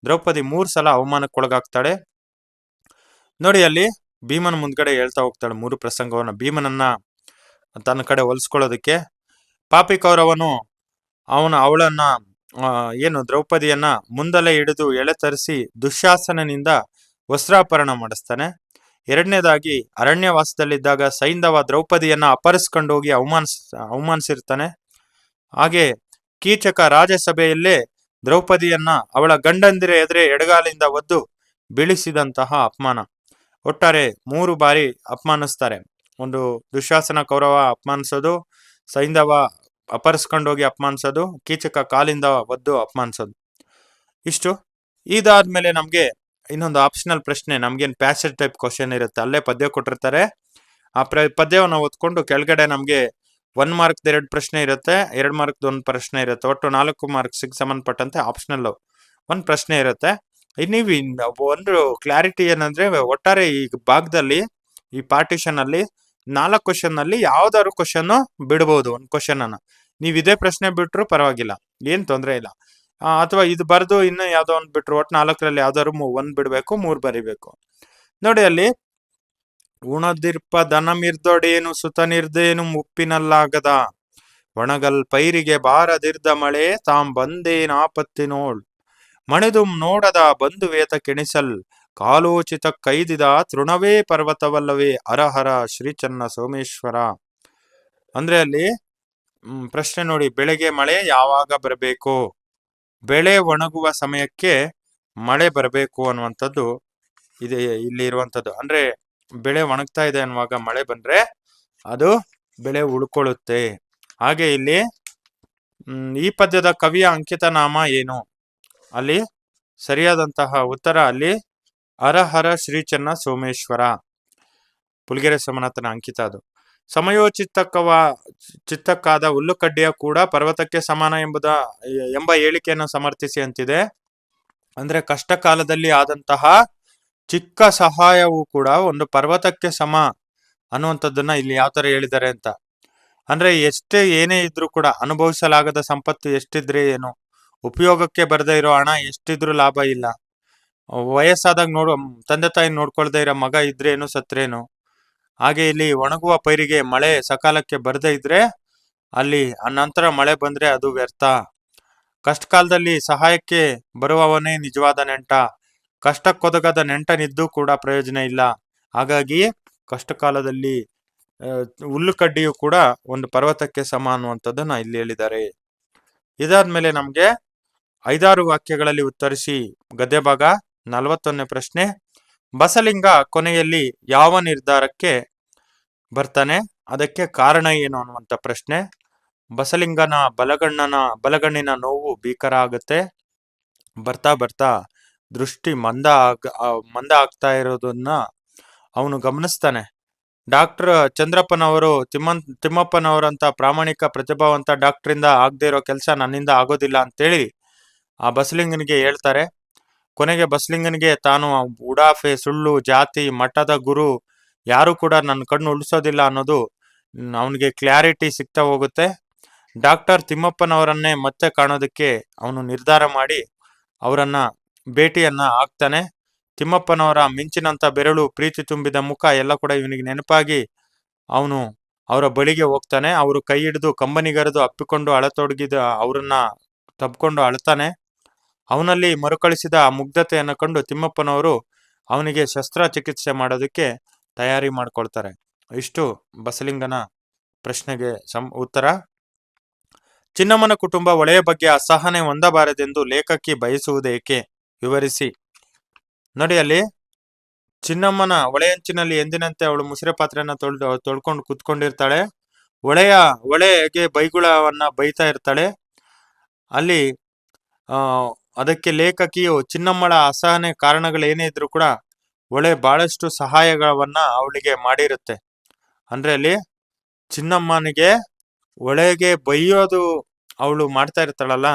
ದ್ರೌಪದಿ 3 ಸಲ ಅವಮಾನಕ್ಕೊಳಗಾಗ್ತಾಳೆ. ನೋಡಿ, ಅಲ್ಲಿ ಭೀಮನ ಮುಂದ್ಗಡೆ ಹೇಳ್ತಾ ಹೋಗ್ತಾಳೆ 3 ಪ್ರಸಂಗವನ್ನ ಭೀಮನನ್ನ ತನ್ನ ಕಡೆ ಒಲಿಸ್ಕೊಳ್ಳೋದಕ್ಕೆ. ಪಾಪಿ ಕೌರವನು ಅವಳನ್ನ ದ್ರೌಪದಿಯನ್ನ ಮುಂದಲೇ ಹಿಡಿದು ಎಳೆತರಿಸಿ ದುಶ್ಯಾಸನನಿಂದ ವಸ್ತ್ರಾಪರಣ ಮಾಡಿಸ್ತಾನೆ. ಎರಡನೇದಾಗಿ ಅರಣ್ಯವಾಸದಲ್ಲಿದ್ದಾಗ ಸೈಂಧವ ದ್ರೌಪದಿಯನ್ನ ಅಪಹರಿಸ್ಕೊಂಡು ಹೋಗಿ ಅವಮಾನಿಸಿರ್ತಾನೆ. ಹಾಗೆ ಕೀಚಕ ರಾಜಸಭೆಯಲ್ಲೇ ದ್ರೌಪದಿಯನ್ನ ಅವಳ ಗಂಡಂದಿರ ಎದುರೇ ಎಡಗಾಲಿಂದ ಒದ್ದು ಬೀಳಿಸಿದಂತಹ ಅಪಮಾನ. ಒಟ್ಟಾರೆ 3 ಬಾರಿ ಅಪಮಾನಿಸ್ತಾರೆ. ಒಂದು ದುಶ್ಯಾಸನ ಕೌರವ ಅಪಮಾನಿಸೋದು, ಸೈಂಧವ ಅಪಹರಿಸ್ಕೊಂಡೋಗಿ ಅಪಮಾನಿಸೋದು, ಕೀಚಕ ಕಾಲಿಂದ ಒದ್ದು ಅಪಮಾನಿಸೋದು. ಇಷ್ಟು. ಇದಾದ್ಮೇಲೆ ನಮ್ಗೆ ಇನ್ನೊಂದು ಆಪ್ಷನಲ್ ಪ್ರಶ್ನೆ, ನಮ್ಗೇನು ಪ್ಯಾಸೇಜ್ ಟೈಪ್ ಕ್ವಶನ್ ಇರುತ್ತೆ, ಅಲ್ಲೇ ಪದ್ಯ ಕೊಟ್ಟಿರ್ತಾರೆ. ಆ ಪದ್ಯವನ್ನು ಓದ್ಕೊಂಡು ಕೆಳಗಡೆ ನಮ್ಗೆ 1 ಮಾರ್ಕ್ 2 ಪ್ರಶ್ನೆ ಇರುತ್ತೆ, 2 ಮಾರ್ಕ್ 1 ಪ್ರಶ್ನೆ ಇರುತ್ತೆ. ಒಟ್ಟು 4 ಮಾರ್ಕ್ಸ್ಗೆ ಸಂಬಂಧಪಟ್ಟಂತೆ ಆಪ್ಷನಲ್ 1 ಪ್ರಶ್ನೆ ಇರುತ್ತೆ. ನೀವು ಒಂದು ಕ್ಲಾರಿಟಿ ಏನಂದ್ರೆ, ಒಟ್ಟಾರೆ ಈ ಭಾಗದಲ್ಲಿ ಈ ಪಾರ್ಟಿಷನ್ ಅಲ್ಲಿ 4 ಕ್ವಶನ್ ಅಲ್ಲಿ ಯಾವ್ದಾದ್ರು ಕ್ವಶನ್ ಬಿಡ್ಬೋದು. 1 ಕ್ವಶನ್ ಅನ್ನ ನೀವು ಇದೇ ಪ್ರಶ್ನೆ ಬಿಟ್ರು ಪರವಾಗಿಲ್ಲ, ಏನ್ ತೊಂದರೆ ಇಲ್ಲ. ಅಥವಾ ಇದು ಬರ್ದು ಇನ್ನು ಯಾವ್ದೋ ಒಂದು ಬಿಟ್ರು, ಒಟ್ಟು 4ರಲ್ಲಿ ಯಾವ್ದಾದ್ರು 1 ಬಿಡ್ಬೇಕು, 3 ಬರಿಬೇಕು. ನೋಡಿ, ಅಲ್ಲಿ ಉಣದಿರ್ಪ ದನಮಿರ್ದೊಡೇನು ಸುತನಿರ್ದೇನು ಮುಪ್ಪಿನಲ್ಲಾಗದ, ಒಣಗಲ್ ಪೈರಿಗೆ ಬಾರದಿರ್ದ ಮಳೆ ತಾಂ ಬಂದೇನ ಆಪತ್ತಿ ನೋಳ್, ಮಣಿದುಂ ನೋಡದ ಬಂಧುವೇತ ಕೆಣಿಸಲ್ ಕಾಲೋಚಿತ ಕೈದಿದ ತೃಣವೇ ಪರ್ವತವಲ್ಲವೇ ಹರಹರ ಶ್ರೀಚನ್ನ ಸೋಮೇಶ್ವರ. ಅಂದ್ರೆ ಅಲ್ಲಿ ಪ್ರಶ್ನೆ ನೋಡಿ, ಬೆಳೆಗೆ ಮಳೆ ಯಾವಾಗ ಬರಬೇಕು, ಬೆಳೆ ಒಣಗುವ ಸಮಯಕ್ಕೆ ಮಳೆ ಬರಬೇಕು ಅನ್ನುವಂಥದ್ದು ಇದೆ ಇಲ್ಲಿ ಇರುವಂಥದ್ದು. ಅಂದ್ರೆ ಬೆಳೆ ಒಣಗ್ತಾ ಇದೆ ಅನ್ನುವಾಗ ಮಳೆ ಬಂದ್ರೆ ಅದು ಬೆಳೆ ಉಳ್ಕೊಳ್ಳುತ್ತೆ. ಹಾಗೆ ಇಲ್ಲಿ ಈ ಪದ್ಯದ ಕವಿಯ ಅಂಕಿತ ನಾಮ ಏನು? ಅಲ್ಲಿ ಸರಿಯಾದಂತಹ ಉತ್ತರ ಅಲ್ಲಿ ಹರಹರ ಶ್ರೀಚನ್ನ ಸೋಮೇಶ್ವರ, ಪುಲಿಗೆರೆ ಸೋಮನಾಥನ ಅಂಕಿತ. ಅದು ಚಿತ್ತಕ್ಕಾದ ಹುಲ್ಲುಕಡ್ಡಿಯ ಕೂಡ ಪರ್ವತಕ್ಕೆ ಸಮಾನ ಎಂಬ ಹೇಳಿಕೆಯನ್ನು ಸಮರ್ಥಿಸಿ ಅಂತಿದೆ. ಅಂದ್ರೆ ಕಷ್ಟ ಕಾಲದಲ್ಲಿ ಆದಂತಹ ಚಿಕ್ಕ ಸಹಾಯವು ಕೂಡ ಒಂದು ಪರ್ವತಕ್ಕೆ ಸಮ ಅನ್ನುವಂಥದ್ದನ್ನ ಇಲ್ಲಿ ಯಾವ ತರ ಹೇಳಿದ್ದಾರೆ ಅಂತ. ಅಂದ್ರೆ ಏನೇ ಇದ್ರೂ ಕೂಡ ಅನುಭವಿಸಲಾಗದ ಸಂಪತ್ತು ಎಷ್ಟಿದ್ರೆ ಏನು, ಉಪಯೋಗಕ್ಕೆ ಬರದೇ ಇರೋ ಹಣ ಎಷ್ಟಿದ್ರು ಲಾಭ ಇಲ್ಲ. ವಯಸ್ಸಾದಾಗ ತಂದೆ ತಾಯಿ ನೋಡ್ಕೊಳ್ದೇ ಇರೋ ಮಗ ಇದ್ರೇನು ಸತ್ರೇನು. ಹಾಗೆ ಇಲ್ಲಿ ಒಣಗುವ ಪೈರಿಗೆ ಮಳೆ ಸಕಾಲಕ್ಕೆ ಬರದೇ ಇದ್ರೆ ಅಲ್ಲಿ ಅನಂತರ ಮಳೆ ಬಂದ್ರೆ ಅದು ವ್ಯರ್ಥ. ಕಷ್ಟ ಕಾಲದಲ್ಲಿ ಸಹಾಯಕ್ಕೆ ಬರುವವನೇ ನಿಜವಾದ ನೆಂಟ. ಕಷ್ಟಕ್ಕೊದಗದ ನೆಂಟನಿದ್ದು ಕೂಡ ಪ್ರಯೋಜನ ಇಲ್ಲ. ಹಾಗಾಗಿ ಕಷ್ಟ ಕಾಲದಲ್ಲಿ ಆ, ಹುಲ್ಲು ಕಡ್ಡಿಯು ಕೂಡ ಒಂದು ಪರ್ವತಕ್ಕೆ ಸಮ ಅನ್ನುವಂಥದ್ದನ್ನ ಇಲ್ಲಿ ಹೇಳಿದ್ದಾರೆ. ಇದಾದ್ಮೇಲೆ ನಮ್ಗೆ 5-6 ವಾಕ್ಯಗಳಲ್ಲಿ ಉತ್ತರಿಸಿ ಗದ್ಯ ಭಾಗ. 41ನೇ ಪ್ರಶ್ನೆ. ಬಸಲಿಂಗ ಕೊನೆಯಲ್ಲಿ ಯಾವ ನಿರ್ಧಾರಕ್ಕೆ ಬರ್ತಾನೆ, ಅದಕ್ಕೆ ಕಾರಣ ಏನು ಅನ್ನುವಂಥ ಪ್ರಶ್ನೆ. ಬಸಲಿಂಗನ ಬಲಗಣ್ಣಿನ ನೋವು ಭೀಕರ ಆಗುತ್ತೆ. ಬರ್ತಾ ಬರ್ತಾ ದೃಷ್ಟಿ ಮಂದ ಆಗ್ತಾ ಇರೋದನ್ನ ಅವನು ಗಮನಿಸ್ತಾನೆ. ಡಾಕ್ಟರ್ ಚಂದ್ರಪ್ಪನವರು ತಿಮ್ಮಪ್ಪನವರಂತ ಪ್ರಾಮಾಣಿಕ ಪ್ರತಿಭಾವಂತ ಡಾಕ್ಟ್ರಿಂದ ಆಗದೆ ಇರೋ ಕೆಲಸ ನನ್ನಿಂದ ಆಗೋದಿಲ್ಲ ಅಂತೇಳಿ ಆ ಬಸಲಿಂಗನಿಗೆ ಹೇಳ್ತಾರೆ. ಕೊನೆಗೆ ಬಸಲಿಂಗನಿಗೆ ತಾನು ಉಡಾಫೆ, ಸುಳ್ಳು, ಜಾತಿ, ಮಠದ ಗುರು ಯಾರು ಕೂಡ ನನ್ನ ಕಣ್ಣು ಉಳಿಸೋದಿಲ್ಲ ಅನ್ನೋದು ಅವನಿಗೆ ಕ್ಲಾರಿಟಿ ಸಿಗ್ತಾ ಹೋಗುತ್ತೆ. ಡಾಕ್ಟರ್ ತಿಮ್ಮಪ್ಪನವರನ್ನೇ ಮತ್ತೆ ಕಾಣೋದಕ್ಕೆ ಅವನು ನಿರ್ಧಾರ ಮಾಡಿ ಅವರನ್ನ ಭೇಟಿಯನ್ನ ಆಗ್ತಾನೆ. ತಿಮ್ಮಪ್ಪನವರ ಮಿಂಚಿನಂತ ಬೆರಳು, ಪ್ರೀತಿ ತುಂಬಿದ ಮುಖ ಎಲ್ಲ ಕೂಡ ಇವನಿಗೆ ನೆನಪಾಗಿ ಅವನು ಅವರ ಬಳಿಗೆ ಹೋಗ್ತಾನೆ. ಅವರು ಕೈ ಹಿಡಿದು ಕಂಬನಿಗರೆದು ಅಪ್ಪಿಕೊಂಡು ಅಳತೊಡಗಿದ ಅವರನ್ನ ತಬ್ಕೊಂಡು ಅಳ್ತಾನೆ. ಅವನಲ್ಲಿ ಮರುಕಳಿಸಿದ ಆ ಮುಗ್ಧತೆಯನ್ನು ಕಂಡು ತಿಮ್ಮಪ್ಪನವರು ಅವನಿಗೆ ಶಸ್ತ್ರಚಿಕಿತ್ಸೆ ಮಾಡೋದಕ್ಕೆ ತಯಾರಿ ಮಾಡ್ಕೊಳ್ತಾರೆ. ಇಷ್ಟು ಬಸಲಿಂಗನ ಪ್ರಶ್ನೆಗೆ ಉತ್ತರ. ಚಿನ್ನಮ್ಮನ ಕುಟುಂಬ ಒಳೆಯ ಬಗ್ಗೆ ಅಸಹನೆ ಹೊಂದಬಾರದೆಂದು ಲೇಖಕಿ ಬಯಸುವುದೇಕೆ, ವಿವರಿಸಿ. ನೋಡಿ, ಅಲ್ಲಿ ಚಿನ್ನಮ್ಮನ ಒಳೆಯಂಚಿನಲ್ಲಿ ಎಂದಿನಂತೆ ಅವಳು ಮುಸುರೆ ಪಾತ್ರೆಯನ್ನ ತೊಳ್ಕೊಂಡು ಕುತ್ಕೊಂಡಿರ್ತಾಳೆ. ಒಳೆಗೆ ಬೈಗುಳವನ್ನ ಬೈತಾ ಇರ್ತಾಳೆ. ಅಲ್ಲಿ ಅದಕ್ಕೆ ಲೇಖಕಿಯು ಚಿನ್ನಮ್ಮಳ ಅಸಹನೆ ಕಾರಣಗಳೇನೇ ಇದ್ರೂ ಕೂಡ ಒಳೆ ಬಹಳಷ್ಟು ಸಹಾಯಗಳನ್ನ ಅವಳಿಗೆ ಮಾಡಿರುತ್ತೆ. ಅಂದ್ರೆ ಅಲ್ಲಿ ಚಿನ್ನಮ್ಮನಿಗೆ ಒಳೆಗೆ ಬೈಯೋದು ಅವಳು ಮಾಡ್ತಾ ಇರ್ತಾಳಲ್ಲ,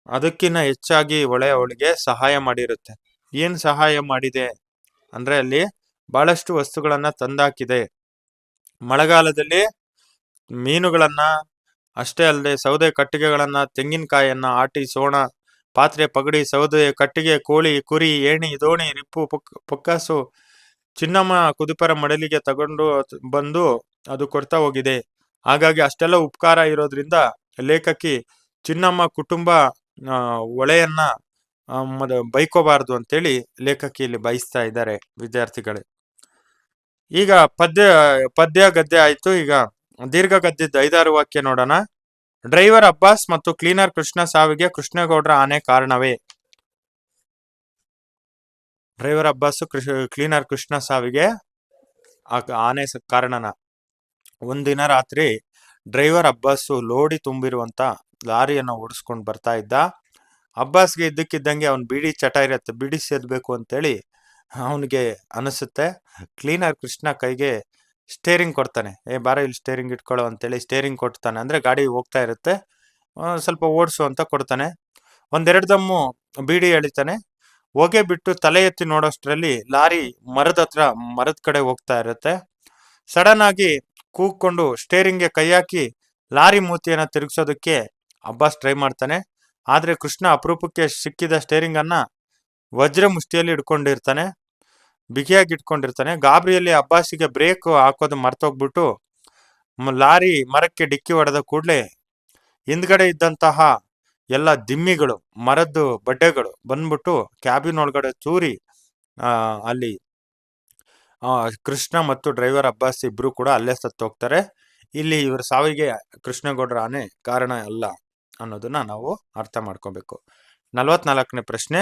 ಅದಕ್ಕಿಂತ ಹೆಚ್ಚಾಗಿ ಒಳೆ ಅವಳಿಗೆ ಸಹಾಯ ಮಾಡಿರುತ್ತೆ. ಏನ್ ಸಹಾಯ ಮಾಡಿದೆ ಅಂದ್ರೆ ಅಲ್ಲಿ ಬಹಳಷ್ಟು ವಸ್ತುಗಳನ್ನ ತಂದಾಕಿದೆ. ಮಳೆಗಾಲದಲ್ಲಿ ಮೀನುಗಳನ್ನ, ಅಷ್ಟೇ ಅಲ್ಲದೆ ಸೌದೆ ಕಟ್ಟಿಗೆಗಳನ್ನ, ತೆಂಗಿನಕಾಯನ್ನ ಆಟಿ, ಸೋಣ, ಪಾತ್ರೆ, ಪಗಡಿ, ಸೌದೆ ಕಟ್ಟಿಗೆ, ಕೋಳಿ, ಕುರಿ, ಏಣಿ, ದೋಣಿ, ರಿಪ್ಪು, ಪೊಕ್ಕಾಸು ಚಿನ್ನಮ್ಮ ಕುದುಪರ ಮಡಲಿಗೆ ತಗೊಂಡು ಬಂದು ಅದು ಕೊಡ್ತಾ ಹೋಗಿದೆ. ಹಾಗಾಗಿ ಅಷ್ಟೆಲ್ಲ ಉಪಕಾರ ಇರೋದ್ರಿಂದ ಲೇಖಕಿ ಚಿನ್ನಮ್ಮ ಕುಟುಂಬ ಒಳೆಯನ್ನ ಬೈಕೋಬಾರ್ದು ಅಂತೇಳಿ ಲೇಖಕಿ ಇಲ್ಲಿ ಬಯಸ್ತಾ ಇದ್ದಾರೆ ವಿದ್ಯಾರ್ಥಿಗಳೇ. ಈಗ ಪದ್ಯ ಗದ್ಯ ಆಯ್ತು. ಈಗ ದೀರ್ಘ ಗದ್ಯದ 5-6 ವಾಕ್ಯ ನೋಡೋಣ. ಡ್ರೈವರ್ ಅಬ್ಬಾಸ್ ಮತ್ತು ಕ್ಲೀನರ್ ಕೃಷ್ಣ ಸಾವಿಗೆ ಕೃಷ್ಣೇಗೌಡರ ಆನೆ ಕಾರಣವೇ. ಡ್ರೈವರ್ ಅಬ್ಬಾಸ್ ಕ್ಲೀನರ್ ಕೃಷ್ಣ ಸಾವಿಗೆ ಆನೆ ಕಾರಣನ. ಒಂದಿನ ರಾತ್ರಿ ಡ್ರೈವರ್ ಅಬ್ಬಾಸ್ ಲೋಡಿ ತುಂಬಿರುವಂತ ಲಾರಿಯನ್ನು ಓಡಿಸ್ಕೊಂಡು ಬರ್ತಾ ಇದ್ದ. ಅಬ್ಬಾಸ್ಗೆ ಇದ್ದಕ್ಕಿದ್ದಂಗೆ ಅವ್ನು ಬೀಡಿ ಚಟ ಇರತ್ತೆ, ಬೀಡಿ ಸೇದ್ಬೇಕು ಅಂತೇಳಿ ಅವನಿಗೆ ಅನಿಸುತ್ತೆ. ಕ್ಲೀನರ್ ಕೃಷ್ಣ ಕೈಗೆ ಸ್ಟೇರಿಂಗ್ ಕೊಡ್ತಾನೆ. ಬಾರ ಇಲ್ಲಿ ಸ್ಟೇರಿಂಗ್ ಇಟ್ಕೊಳ್ಳೋ ಅಂತೇಳಿ ಸ್ಟೇರಿಂಗ್ ಕೊಡ್ತಾನೆ. ಅಂದ್ರೆ ಗಾಡಿ ಹೋಗ್ತಾ ಇರುತ್ತೆ, ಸ್ವಲ್ಪ ಓಡಿಸು ಅಂತ ಕೊಡ್ತಾನೆ. 1-2 ದಮ್ಮು ಬೀಡಿ ಎಳಿತಾನೆ. ಹೊಗೆ ಬಿಟ್ಟು ತಲೆ ಎತ್ತಿ ನೋಡೋಷ್ಟ್ರಲ್ಲಿ ಲಾರಿ ಮರದ ಕಡೆ ಹೋಗ್ತಾ ಇರುತ್ತೆ. ಸಡನ್ ಆಗಿ ಕೂಗ್ಕೊಂಡು ಸ್ಟೇರಿಂಗ್ಗೆ ಕೈ ಹಾಕಿ ಲಾರಿ ಮೂತಿಯನ್ನ ತಿರುಗಿಸೋದಕ್ಕೆ ಅಬ್ಬಾಸ್ ಟ್ರೈ ಮಾಡ್ತಾನೆ. ಆದ್ರೆ ಕೃಷ್ಣ ಅಪರೂಪಕ್ಕೆ ಸಿಕ್ಕಿದ ಸ್ಟೇರಿಂಗ್ ಅನ್ನ ವಜ್ರ ಮುಷ್ಟಿಯಲ್ಲಿ ಬಿಗಿಯಾಗಿ ಇಟ್ಕೊಂಡಿರ್ತಾನೆ. ಗಾಬರಿಯಲ್ಲಿ ಅಬ್ಬಾಸಿಗೆ ಬ್ರೇಕ್ ಹಾಕೋದು ಮರ್ತೋಗ್ಬಿಟ್ಟು ಲಾರಿ ಮರಕ್ಕೆ ಡಿಕ್ಕಿ ಹೊಡೆದ ಕೂಡಲೇ ಹಿಂದ್ಗಡೆ ಇದ್ದಂತಹ ಎಲ್ಲ ದಿಮ್ಮಿಗಳು, ಮರದ್ದು ಬಡ್ಡೆಗಳು ಬಂದ್ಬಿಟ್ಟು ಕ್ಯಾಬಿನ್ ಒಳಗಡೆ ತೂರಿ ಅಲ್ಲಿ ಕೃಷ್ಣ ಮತ್ತು ಡ್ರೈವರ್ ಅಬ್ಬಾಸ್ ಇಬ್ರು ಕೂಡ ಅಲ್ಲೇ ಸತ್ತೋಗ್ತಾರೆ. ಇಲ್ಲಿ ಇವರ ಸಾವಿಗೆ ಕೃಷ್ಣೇಗೌಡರ ಆನೆ ಕಾರಣ ಅಲ್ಲ ಅನ್ನೋದನ್ನ ನಾವು ಅರ್ಥ ಮಾಡ್ಕೋಬೇಕು. 44ನೇ ಪ್ರಶ್ನೆ.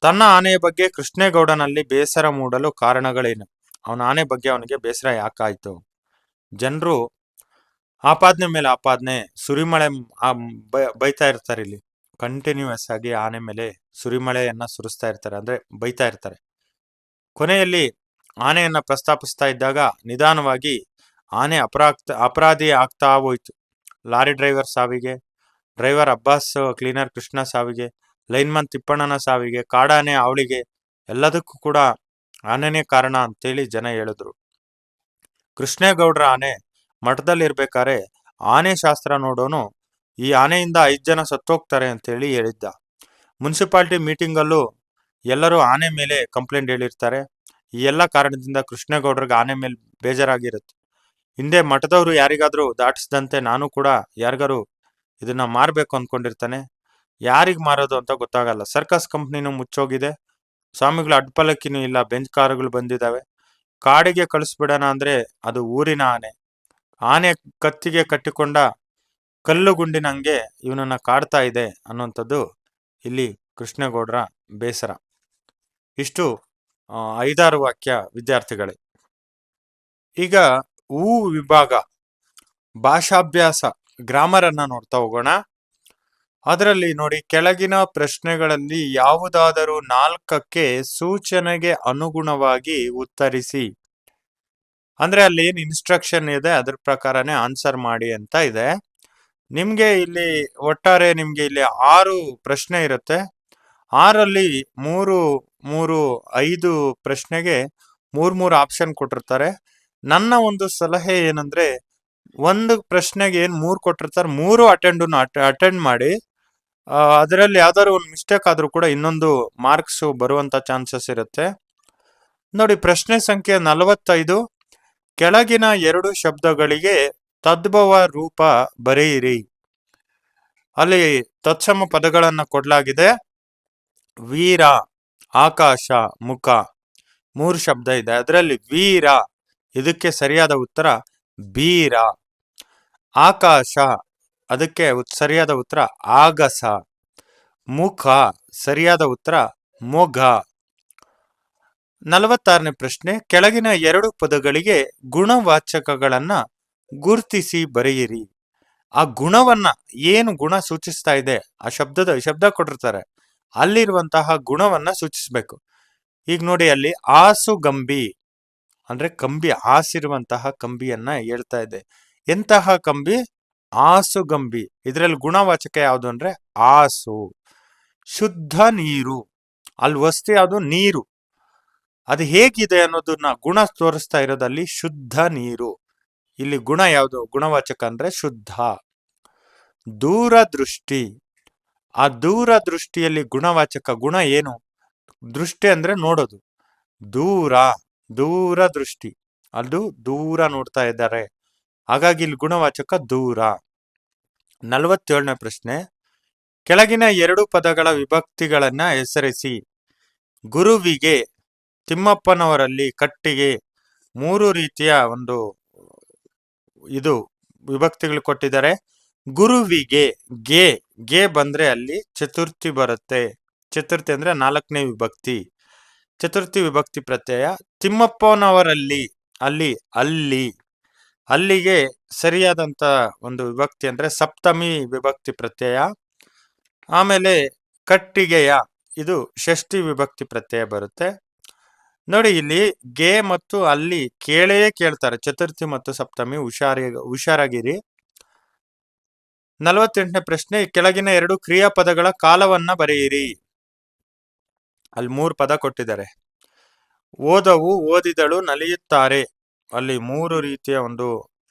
ತನ್ನ ಆನೆಯ ಬಗ್ಗೆ ಕೃಷ್ಣೇಗೌಡನಲ್ಲಿ ಬೇಸರ ಮೂಡಲು ಕಾರಣಗಳೇನು? ಅವನ ಆನೆ ಬಗ್ಗೆ ಅವನಿಗೆ ಬೇಸರ ಯಾಕಾಯ್ತು? ಜನರು ಆಪಾದನೆ ಮೇಲೆ ಆಪಾದನೆ, ಸುರಿಮಳೆ ಬೈತಾ ಇರ್ತಾರೆ. ಇಲ್ಲಿ ಕಂಟಿನ್ಯೂಸ್ ಆಗಿ ಆನೆ ಮೇಲೆ ಸುರಿಮಳೆಯನ್ನ ಸುರಿಸ್ತಾ ಇರ್ತಾರೆ, ಅಂದ್ರೆ ಬೈತಾ ಇರ್ತಾರೆ. ಕೊನೆಯಲ್ಲಿ ಆನೆಯನ್ನ ಪ್ರಸ್ತಾಪಿಸ್ತಾ ಇದ್ದಾಗ ನಿಧಾನವಾಗಿ ಆನೆ ಅಪರಾಧಿ ಆಗ್ತಾ ಹೋಯ್ತು. ಲಾರಿ ಡ್ರೈವರ್ ಸಾವಿಗೆ, ಡ್ರೈವರ್ ಅಬ್ಬಾಸ್ ಕ್ಲೀನರ್ ಕೃಷ್ಣ ಸಾವಿಗೆ, ಲೈನ್ಮನ್ ತಿಪ್ಪಣ್ಣನ ಸಾವಿಗೆ, ಕಾಡಾನೆ ಅವಳಿಗೆ, ಎಲ್ಲದಕ್ಕೂ ಕೂಡ ಆನೆನೇ ಕಾರಣ ಅಂತೇಳಿ ಜನ ಹೇಳಿದ್ರು. ಕೃಷ್ಣೇಗೌಡರ ಆನೆ ಮಠದಲ್ಲಿರ್ಬೇಕಾರೆ ಆನೆ ಶಾಸ್ತ್ರ ನೋಡೋನು ಈ ಆನೆಯಿಂದ 5 ಜನ ಸತ್ತೋಗ್ತಾರೆ ಅಂತೇಳಿ ಹೇಳಿದ್ದ. ಮುನ್ಸಿಪಾಲ್ಟಿ ಮೀಟಿಂಗಲ್ಲೂ ಎಲ್ಲರೂ ಆನೆ ಮೇಲೆ ಕಂಪ್ಲೇಂಟ್ ಹೇಳಿರ್ತಾರೆ. ಈ ಎಲ್ಲ ಕಾರಣದಿಂದ ಕೃಷ್ಣೇಗೌಡರಿಗೆ ಆನೆ ಮೇಲೆ ಬೇಜಾರಾಗಿರುತ್ತೆ. ಹಿಂದೆ ಮಠದವರು ಯಾರಿಗಾದ್ರೂ ದಾಟಿಸಿದಂತೆ ನಾನು ಕೂಡ ಯಾರಿಗಾರು ಇದನ್ನ ಮಾರಬೇಕು ಅಂದ್ಕೊಂಡಿರ್ತಾನೆ. ಯಾರಿಗೆ ಮಾರೋದು ಅಂತ ಗೊತ್ತಾಗಲ್ಲ. ಸರ್ಕಸ್ ಕಂಪ್ನಿನೂ ಮುಚ್ಚೋಗಿದೆ, ಸ್ವಾಮಿಗಳ ಅಡ್ಪಲಕ್ಕಿನೂ ಇಲ್ಲ, ಬೆಂಚ್ ಕಾರುಗಳು ಬಂದಿದ್ದಾವೆ. ಕಾಡಿಗೆ ಕಳಿಸ್ಬಿಡೋಣ ಅಂದ್ರೆ ಅದು ಊರಿನ ಆನೆ. ಆನೆ ಕತ್ತಿಗೆ ಕಟ್ಟಿಕೊಂಡ ಕಲ್ಲು ಗುಂಡಿನಂಗೆ ಇವನನ್ನ ಕಾಡ್ತಾ ಇದೆ ಅನ್ನುವಂಥದ್ದು ಇಲ್ಲಿ ಕೃಷ್ಣೇಗೌಡರ ಬೇಸರ. ಇಷ್ಟು 5-6 ವಾಕ್ಯ ವಿದ್ಯಾರ್ಥಿಗಳೇ. ಈಗ ಊ ವಿಭಾಗ ಭಾಷಾಭ್ಯಾಸ ಗ್ರಾಮರ್ ಅನ್ನ ನೋಡ್ತಾ ಹೋಗೋಣ. ಅದರಲ್ಲಿ ನೋಡಿ, ಕೆಳಗಿನ ಪ್ರಶ್ನೆಗಳಲ್ಲಿ ಯಾವುದಾದರೂ 4ಕ್ಕೆ ಸೂಚನೆಗೆ ಅನುಗುಣವಾಗಿ ಉತ್ತರಿಸಿ. ಅಂದ್ರೆ ಅಲ್ಲಿ ಏನ್ ಇನ್ಸ್ಟ್ರಕ್ಷನ್ ಇದೆ ಅದ್ರ ಪ್ರಕಾರನೇ ಆನ್ಸರ್ ಮಾಡಿ ಅಂತ ಇದೆ. ನಿಮ್ಗೆ ಇಲ್ಲಿ ಒಟ್ಟಾರೆ ನಿಮ್ಗೆ ಇಲ್ಲಿ 6 ಪ್ರಶ್ನೆ ಇರುತ್ತೆ. 6ರಲ್ಲಿ 5 ಪ್ರಶ್ನೆಗೆ 3 ಆಪ್ಷನ್ ಕೊಟ್ಟಿರ್ತಾರೆ. ನನ್ನ ಒಂದು ಸಲಹೆ ಏನಂದ್ರೆ, ಒಂದು ಪ್ರಶ್ನೆಗೆ ಏನ್ 3 ಕೊಟ್ಟಿರ್ತಾರೆ, 3 ಅಟೆಂಡ್ ಮಾಡಿ. ಅದರಲ್ಲಿ ಯಾವ್ದಾದ್ರು ಒಂದು ಮಿಸ್ಟೇಕ್ ಆದ್ರೂ ಕೂಡ ಇನ್ನೊಂದು ಮಾರ್ಕ್ಸ್ ಬರುವಂತ ಚಾನ್ಸಸ್ ಇರುತ್ತೆ. ನೋಡಿ, ಪ್ರಶ್ನೆ ಸಂಖ್ಯೆ 45. ಕೆಳಗಿನ 2 ಶಬ್ದಗಳಿಗೆ ತದ್ಭವ ರೂಪ ಬರೆಯಿರಿ. ಅಲ್ಲಿ ತತ್ಸಮ ಪದಗಳನ್ನ ಕೊಡ್ಲಾಗಿದೆ. ವೀರ, ಆಕಾಶ, ಮುಖ 3 ಶಬ್ದ ಇದೆ. ಅದರಲ್ಲಿ ವೀರ ಇದಕ್ಕೆ ಸರಿಯಾದ ಉತ್ತರ ಬೀರ. ಆಕಾಶ ಅದಕ್ಕೆ ಸರಿಯಾದ ಉತ್ತರ ಆಗಸ. ಮುಖ ಸರಿಯಾದ ಉತ್ತರ ಮೊಘ. 46ನೇ ಪ್ರಶ್ನೆ, ಕೆಳಗಿನ 2 ಪದಗಳಿಗೆ ಗುಣವಾಚಕಗಳನ್ನ ಗುರ್ತಿಸಿ ಬರೆಯಿರಿ. ಆ ಗುಣವನ್ನ, ಏನು ಗುಣ ಸೂಚಿಸ್ತಾ ಇದೆ, ಆ ಶಬ್ದ ಕೊಟ್ಟಿರ್ತಾರೆ, ಅಲ್ಲಿರುವಂತಹ ಗುಣವನ್ನ ಸೂಚಿಸ್ಬೇಕು. ಈಗ ನೋಡಿ, ಅಲ್ಲಿ ಆಸುಗಂಬಿ ಅಂದ್ರೆ ಕಂಬಿ, ಆಸಿರುವಂತಹ ಕಂಬಿಯನ್ನ ಹೇಳ್ತಾ ಇದೆ. ಎಂತಹ ಕಂಬಿ? ಆಸುಗಂಬಿ. ಇದರಲ್ಲಿ ಗುಣವಾಚಕ ಯಾವುದು ಅಂದ್ರೆ ಆಸು. ಶುದ್ಧ ನೀರು, ಅಲ್ಲಿ ವಸ್ತು ಯಾವುದು? ನೀರು. ಅದು ಹೇಗಿದೆ ಅನ್ನೋದನ್ನ ಗುಣ ತೋರಿಸ್ತಾ ಇರೋದಲ್ಲಿ ಶುದ್ಧ ನೀರು. ಇಲ್ಲಿ ಗುಣ ಯಾವುದು? ಗುಣವಾಚಕ ಅಂದ್ರೆ ಶುದ್ಧ. ದೂರದೃಷ್ಟಿ, ಆ ದೂರದೃಷ್ಟಿಯಲ್ಲಿ ಗುಣವಾಚಕ ಗುಣ ಏನು? ದೃಷ್ಟಿ ಅಂದ್ರೆ ನೋಡೋದು. ದೂರದೃಷ್ಟಿ, ಅದು ದೂರ ನೋಡ್ತಾ ಇದ್ದಾರೆ, ಹಾಗಾಗಿ ಇಲ್ಲಿ ಗುಣವಾಚಕ ದೂರ. 47ನೇ ಪ್ರಶ್ನೆ, ಕೆಳಗಿನ 2 ಪದಗಳ ವಿಭಕ್ತಿಗಳನ್ನ ಹೆಸರಿಸಿ. ಗುರುವಿಗೆ, ತಿಮ್ಮಪ್ಪನವರಲ್ಲಿ, ಕಟ್ಟಿಗೆ 3 ರೀತಿಯ ಒಂದು ವಿಭಕ್ತಿಗಳು ಕೊಟ್ಟಿದ್ದಾರೆ. ಗುರುವಿಗೆ ಗೆ ಬಂದ್ರೆ ಅಲ್ಲಿ ಚತುರ್ಥಿ ಬರುತ್ತೆ. ಚತುರ್ಥಿ ಅಂದ್ರೆ 4ನೇ ವಿಭಕ್ತಿ, ಚತುರ್ಥಿ ವಿಭಕ್ತಿ ಪ್ರತ್ಯಯ. ತಿಮ್ಮಪ್ಪನವರಲ್ಲಿ, ಅಲ್ಲಿಗೆ ಸರಿಯಾದಂತ ಒಂದು ವಿಭಕ್ತಿ ಅಂದ್ರೆ ಸಪ್ತಮಿ ವಿಭಕ್ತಿ ಪ್ರತ್ಯಯ. ಆಮೇಲೆ ಕಟ್ಟಿಗೆಯ, ಇದು ಷಷ್ಠಿ ವಿಭಕ್ತಿ ಪ್ರತ್ಯಯ ಬರುತ್ತೆ. ನೋಡಿ, ಇಲ್ಲಿ ಗೆ ಮತ್ತು ಅಲ್ಲಿ ಕೇಳ್ತಾರೆ, ಚತುರ್ಥಿ ಮತ್ತು ಸಪ್ತಮಿ. ಹುಷಾರಾಗಿರಿ. 48ನೇ ಪ್ರಶ್ನೆ, ಕೆಳಗಿನ 2 ಕ್ರಿಯಾಪದಗಳ ಕಾಲವನ್ನ ಬರೆಯಿರಿ. ಅಲ್ಲಿ 3 ಪದ ಕೊಟ್ಟಿದ್ದಾರೆ. ಓದವು, ಓದಿದಳು, ನಲಿಯುತ್ತಾರೆ, ಅಲ್ಲಿ 3 ರೀತಿಯ ಒಂದು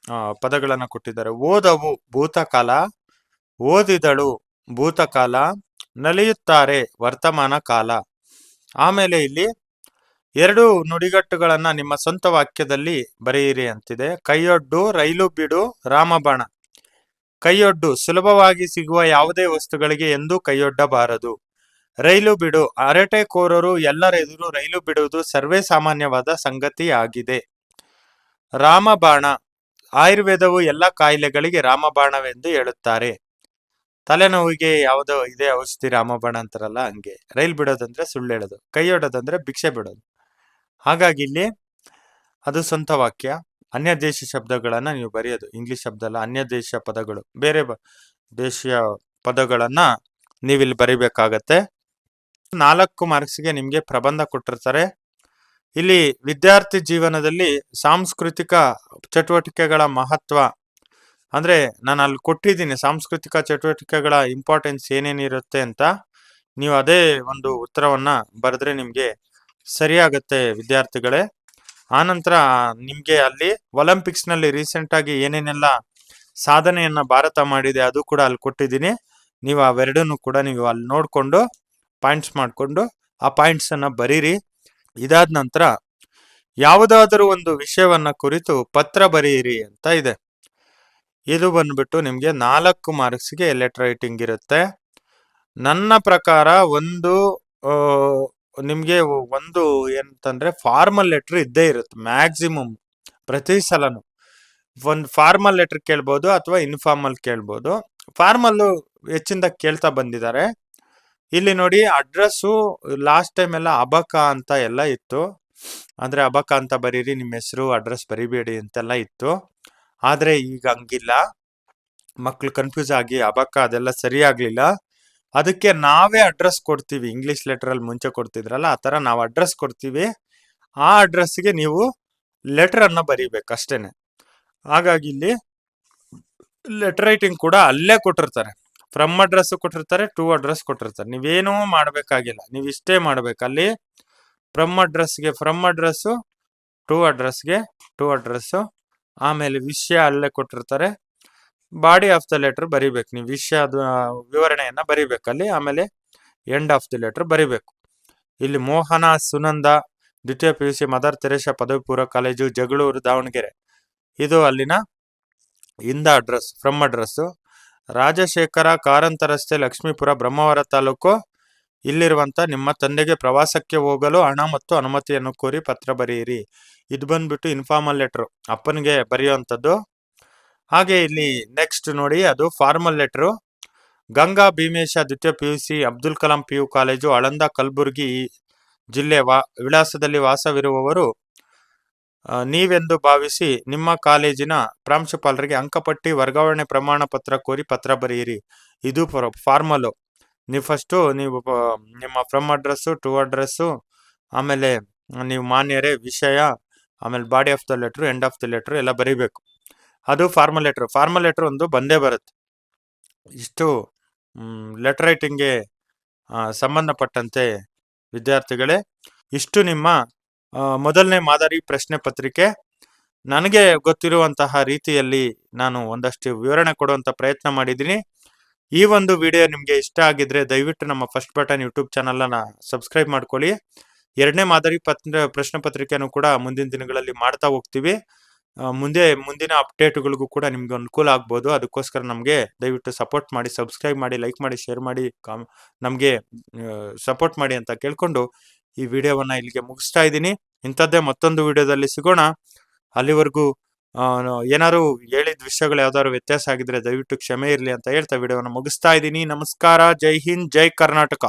ಪದಗಳನ್ನ ಕೊಟ್ಟಿದ್ದಾರೆ. ಓದವು ಭೂತಕಾಲ, ಓದಿದಳು ಭೂತಕಾಲ, ನಲಿಯುತ್ತಾರೆ ವರ್ತಮಾನ ಕಾಲ. ಆಮೇಲೆ ಇಲ್ಲಿ 2 ನುಡಿಗಟ್ಟುಗಳನ್ನ ನಿಮ್ಮ ಸ್ವಂತ ವಾಕ್ಯದಲ್ಲಿ ಬರೆಯಿರಿ ಅಂತಿದೆ. ಕೈಯೊಡ್ಡು, ರೈಲು ಬಿಡು, ರಾಮಬಾಣ. ಕೈಯೊಡ್ಡು, ಸುಲಭವಾಗಿ ಸಿಗುವ ಯಾವುದೇ ವಸ್ತುಗಳಿಗೆ ಎಂದೂ ಕೈಯೊಡ್ಡಬಾರದು. ರೈಲು ಬಿಡು, ಅರಟೆಕೋರರು ಎಲ್ಲರೆದುರು ರೈಲು ಬಿಡುವುದು ಸರ್ವೇ ಸಾಮಾನ್ಯವಾದ ಸಂಗತಿಯಾಗಿದೆ. ರಾಮಬಾಣ, ಆಯುರ್ವೇದವು ಎಲ್ಲ ಕಾಯಿಲೆಗಳಿಗೆ ರಾಮಬಾಣವೆಂದು ಹೇಳುತ್ತಾರೆ. ತಲೆನೋವಿಗೆ ಯಾವುದೋ ಇದೆ ಔಷಧಿ ರಾಮಬಾಣ ಅಂತಾರಲ್ಲ, ಹಂಗೆ. ರೈಲು ಬಿಡೋದಂದ್ರೆ ಸುಳ್ಳು ಹೇಳೋದು, ಕೈಯೊಡ್ಡೋದಂದ್ರೆ ಭಿಕ್ಷೆ ಬಿಡೋದು. ಹಾಗಾಗಿ ಇಲ್ಲಿ ಅದು ಸ್ವಂತ ವಾಕ್ಯ. ಅನ್ಯ ದೇಶ ಶಬ್ದಗಳನ್ನ ನೀವು ಬರೆಯೋದು, ಇಂಗ್ಲಿಷ್ ಶಬ್ದ ಅಲ್ಲ, ಅನ್ಯ ದೇಶ ಪದಗಳು, ಬೇರೆ ದೇಶೀಯ ಪದಗಳನ್ನ ನೀವಿಲ್ಲಿ ಬರಿಬೇಕಾಗತ್ತೆ. 4 ಮಾರ್ಕ್ಸ್ಗೆ ನಿಮ್ಗೆ ಪ್ರಬಂಧ ಕೊಟ್ಟಿರ್ತಾರೆ. ಇಲ್ಲಿ ವಿದ್ಯಾರ್ಥಿ ಜೀವನದಲ್ಲಿ ಸಾಂಸ್ಕೃತಿಕ ಚಟುವಟಿಕೆಗಳ ಮಹತ್ವ ಅಂದ್ರೆ ನಾನು ಅಲ್ಲಿ ಕೊಟ್ಟಿದ್ದೀನಿ, ಸಾಂಸ್ಕೃತಿಕ ಚಟುವಟಿಕೆಗಳ ಇಂಪಾರ್ಟೆನ್ಸ್ ಏನೇನಿರುತ್ತೆ ಅಂತ. ನೀವು ಅದೇ ಒಂದು ಉತ್ತರವನ್ನ ಬರೆದ್ರೆ ನಿಮ್ಗೆ ಸರಿಯಾಗತ್ತೆ ವಿದ್ಯಾರ್ಥಿಗಳೇ. ಆನಂತರ ನಿಮ್ಗೆ ಅಲ್ಲಿ ಒಲಿಂಪಿಕ್ಸ್ ನಲ್ಲಿ ರೀಸೆಂಟ್ ಆಗಿ ಏನೇನೆಲ್ಲ ಸಾಧನೆಯನ್ನ ಭಾರತ ಮಾಡಿದೆ ಅದು ಕೂಡ ಅಲ್ಲಿ ಕೊಟ್ಟಿದ್ದೀನಿ. ನೀವು ಅವೆರಡನ್ನು ಕೂಡ ನೀವು ಅಲ್ಲಿ ನೋಡ್ಕೊಂಡು ಪಾಯಿಂಟ್ಸ್ ಮಾಡ್ಕೊಂಡು ಆ ಪಾಯಿಂಟ್ಸ್ ಅನ್ನ ಬರೀರಿ. ಇದಾದ ನಂತರ ಯಾವುದಾದರೂ ಒಂದು ವಿಷಯವನ್ನ ಕುರಿತು ಪತ್ರ ಬರೆಯಿರಿ ಅಂತ ಇದೆ. ಇದು ಬಂದ್ಬಿಟ್ಟು ನಿಮ್ಗೆ 4 ಮಾರ್ಕ್ಸ್ಗೆ ಲೆಟರ್ ರೈಟಿಂಗ್ ಇರುತ್ತೆ. ನನ್ನ ಪ್ರಕಾರ ಒಂದು ಆ, ನಿಮ್ಗೆ ಒಂದು ಏನಂತಂದ್ರೆ ಫಾರ್ಮಲ್ ಲೆಟರ್ ಇದ್ದೇ ಇರುತ್ತೆ ಮ್ಯಾಕ್ಸಿಮಮ್ ಪ್ರತಿ ಸಲನು. ಒಂದು ಫಾರ್ಮಲ್ ಲೆಟರ್ ಕೇಳ್ಬೋದು ಅಥವಾ ಇನ್ಫಾರ್ಮಲ್ ಕೇಳ್ಬೋದು. ಫಾರ್ಮಲ್ಲು ಹೆಚ್ಚಿಂದ ಕೇಳ್ತಾ ಬಂದಿದ್ದಾರೆ. ಇಲ್ಲಿ ನೋಡಿ ಅಡ್ರೆಸ್ಸು ಲಾಸ್ಟ್ ಟೈಮ್ ಎಲ್ಲ ಅಬಕ ಅಂತ ಎಲ್ಲ ಇತ್ತು. ಅಂದ್ರೆ ಅಬಕ ಅಂತ ಬರೀರಿ, ನಿಮ್ಮ ಹೆಸರು ಅಡ್ರೆಸ್ ಬರಿಬೇಡಿ ಅಂತೆಲ್ಲ ಇತ್ತು. ಆದ್ರೆ ಈಗ ಹಂಗಿಲ್ಲ. ಮಕ್ಳು ಕನ್ಫ್ಯೂಸ್ ಆಗಿ ಅಬಕ ಅದೆಲ್ಲ ಸರಿ ಆಗ್ಲಿಲ್ಲ. ಅದಕ್ಕೆ ನಾವೇ ಅಡ್ರೆಸ್ ಕೊಡ್ತೀವಿ. ಇಂಗ್ಲಿಷ್ ಲೆಟರ್ ಅಲ್ಲಿ ಮುಂಚೆ ಕೊಡ್ತಿದ್ರಲ್ಲ ಆ ತರ ನಾವು ಅಡ್ರೆಸ್ ಕೊಡ್ತೀವಿ. ಆ ಅಡ್ರೆಸ್ಗೆ ನೀವು ಲೆಟರ್ ಅನ್ನ ಬರೀಬೇಕು ಅಷ್ಟೇನೆ. ಹಾಗಾಗಿ ಇಲ್ಲಿ ಲೆಟರ್ ರೈಟಿಂಗ್ ಕೂಡ ಅಲ್ಲೇ ಕೊಟ್ಟಿರ್ತಾರೆ. ಫ್ರಮ್ ಅಡ್ರೆಸ್ ಕೊಟ್ಟಿರ್ತಾರೆ, ಟು ಅಡ್ರೆಸ್ ಕೊಟ್ಟಿರ್ತಾರೆ. ನೀವೇನೂ ಮಾಡ್ಬೇಕಾಗಿಲ್ಲ, ನೀವು ಇಷ್ಟೇ ಮಾಡ್ಬೇಕು. ಅಲ್ಲಿ ಫ್ರಮ್ ಅಡ್ರೆಸ್ಗೆ ಫ್ರಮ್ ಅಡ್ರೆಸ್ಸು, ಟು ಅಡ್ರೆಸ್ಗೆ ಟು ಅಡ್ರೆಸ್ಸು, ಆಮೇಲೆ ವಿಷಯ ಅಲ್ಲೇ ಕೊಟ್ಟಿರ್ತಾರೆ. ಬಾಡಿ ಆಫ್ ದ ಲೆಟರ್ ಬರಿಬೇಕು, ನೀವು ವಿಷಯದ ವಿವರಣೆಯನ್ನ ಬರಿಬೇಕಲ್ಲಿ. ಆಮೇಲೆ ಎಂಡ್ ಆಫ್ ದಿ ಲೆಟರ್ ಬರಿಬೇಕು. ಇಲ್ಲಿ ಮೋಹನ ಸುನಂದ, ದ್ವಿತೀಯ PUC, ಮದರ್ ತೆರೇಸಾ ಪದವಿ ಪೂರ್ವ ಕಾಲೇಜು, ಜಗಳೂರು, ದಾವಣಗೆರೆ. ಇದು ಅಲ್ಲಿನ ಇಂದ address, from address. Rajashekhara, Karantha ರಸ್ತೆ, ಲಕ್ಷ್ಮೀಪುರ, ಬ್ರಹ್ಮಾವರ ತಾಲೂಕು. ಇಲ್ಲಿರುವಂತ ನಿಮ್ಮ ತಂದೆಗೆ ಪ್ರವಾಸಕ್ಕೆ ಹೋಗಲು ಹಣ ಮತ್ತು ಅನುಮತಿಯನ್ನು ಕೋರಿ ಪತ್ರ ಬರೆಯಿರಿ. ಇದು ಬಂದ್ಬಿಟ್ಟು ಇನ್ಫಾರ್ಮಲ್ ಲೆಟರ್, ಅಪ್ಪನಿಗೆ ಬರೆಯುವಂಥದ್ದು. ಹಾಗೆ ಇಲ್ಲಿ ನೆಕ್ಸ್ಟ್ ನೋಡಿ, ಅದು ಫಾರ್ಮಲ್ ಲೆಟರು. ಗಂಗಾ ಭೀಮೇಶ, ದ್ವಿತೀಯ PUC, Abdul Kalam PU college, Aland, Kalaburagi ಜಿಲ್ಲೆ ವಿಳಾಸದಲ್ಲಿ ವಾಸವಿರುವವರು ನೀವೆಂದು ಭಾವಿಸಿ ನಿಮ್ಮ ಕಾಲೇಜಿನ ಪ್ರಾಂಶುಪಾಲರಿಗೆ ಅಂಕಪಟ್ಟಿ, ವರ್ಗಾವಣೆ ಪ್ರಮಾಣ ಪತ್ರ ಕೋರಿ ಪತ್ರ ಬರೆಯಿರಿ. ಇದು ಫಾರ್ಮಲು. ನೀವು ಫಸ್ಟು ನಿಮ್ಮ ಫ್ರಮ್ ಅಡ್ರೆಸ್ಸು, ಟು ಅಡ್ರೆಸ್ಸು, ಆಮೇಲೆ ನೀವು ಮಾನ್ಯರೇ, ವಿಷಯ, ಆಮೇಲೆ body of the letter, end of the letter ಎಲ್ಲ ಬರೀಬೇಕು. ಅದು ಫಾರ್ಮಲ್ ಲೆಟ್ರು. ಫಾರ್ಮಲ್ ಲೆಟ್ರ್ ಒಂದು ಬಂದೇ ಬರುತ್ತೆ. ಇಷ್ಟು ಲೆಟರ್ ರೈಟಿಂಗ್ಗೆ ಸಂಬಂಧಪಟ್ಟಂತೆ ವಿದ್ಯಾರ್ಥಿಗಳೇ, ಇಷ್ಟು ನಿಮ್ಮ ಮೊದಲನೇ ಮಾದರಿ ಪ್ರಶ್ನೆ ಪತ್ರಿಕೆ. ನನಗೆ ಗೊತ್ತಿರುವಂತಹ ರೀತಿಯಲ್ಲಿ ನಾನು ಒಂದಷ್ಟು ವಿವರಣೆ ಕೊಡುವಂತ ಪ್ರಯತ್ನ ಮಾಡಿದ್ದೀನಿ. ಈ ಒಂದು ವಿಡಿಯೋ ನಿಮಗೆ ಇಷ್ಟ ಆಗಿದ್ರೆ ದಯವಿಟ್ಟು ನಮ್ಮ ಫಸ್ಟ್ ಬಟನ್ ಯೂಟ್ಯೂಬ್ ಚಾನಲ್ನ ಸಬ್ಸ್ಕ್ರೈಬ್ ಮಾಡ್ಕೊಳ್ಳಿ. ಎರಡನೇ ಮಾದರಿ ಪ್ರಶ್ನೆ ಪತ್ರಿಕೆಯನ್ನು ಕೂಡ ಮುಂದಿನ ದಿನಗಳಲ್ಲಿ ಮಾಡ್ತಾ ಹೋಗ್ತೀವಿ. ಮುಂದಿನ ಅಪ್ಡೇಟ್ಗಳಿಗೂ ಕೂಡ ನಿಮ್ಗೆ ಅನುಕೂಲ ಆಗ್ಬೋದು. ಅದಕ್ಕೋಸ್ಕರ ನಮಗೆ ದಯವಿಟ್ಟು ಸಪೋರ್ಟ್ ಮಾಡಿ, ಸಬ್ಸ್ಕ್ರೈಬ್ ಮಾಡಿ, ಲೈಕ್ ಮಾಡಿ, ಶೇರ್ ಮಾಡಿ, ನಮಗೆ ಸಪೋರ್ಟ್ ಮಾಡಿ ಅಂತ ಕೇಳ್ಕೊಂಡು ಈ ವಿಡಿಯೋವನ್ನ ಇಲ್ಲಿಗೆ ಮುಗಿಸ್ತಾ ಇದ್ದೀನಿ. ಇಂಥದ್ದೇ ಮತ್ತೊಂದು ವಿಡಿಯೋದಲ್ಲಿ ಸಿಗೋಣ. ಅಲ್ಲಿವರೆಗೂ ಏನಾದ್ರು ಹೇಳಿದ ವಿಷಯಗಳು ಯಾವ್ದಾದ್ರು ವ್ಯತ್ಯಾಸ ಆಗಿದ್ರೆ ದಯವಿಟ್ಟು ಕ್ಷಮೆ ಇರಲಿ ಅಂತ ಹೇಳ್ತಾ ವಿಡಿಯೋವನ್ನ ಮುಗಿಸ್ತಾ ಇದ್ದೀನಿ. ನಮಸ್ಕಾರ. ಜೈ ಹಿಂದ್, ಜೈ ಕರ್ನಾಟಕ.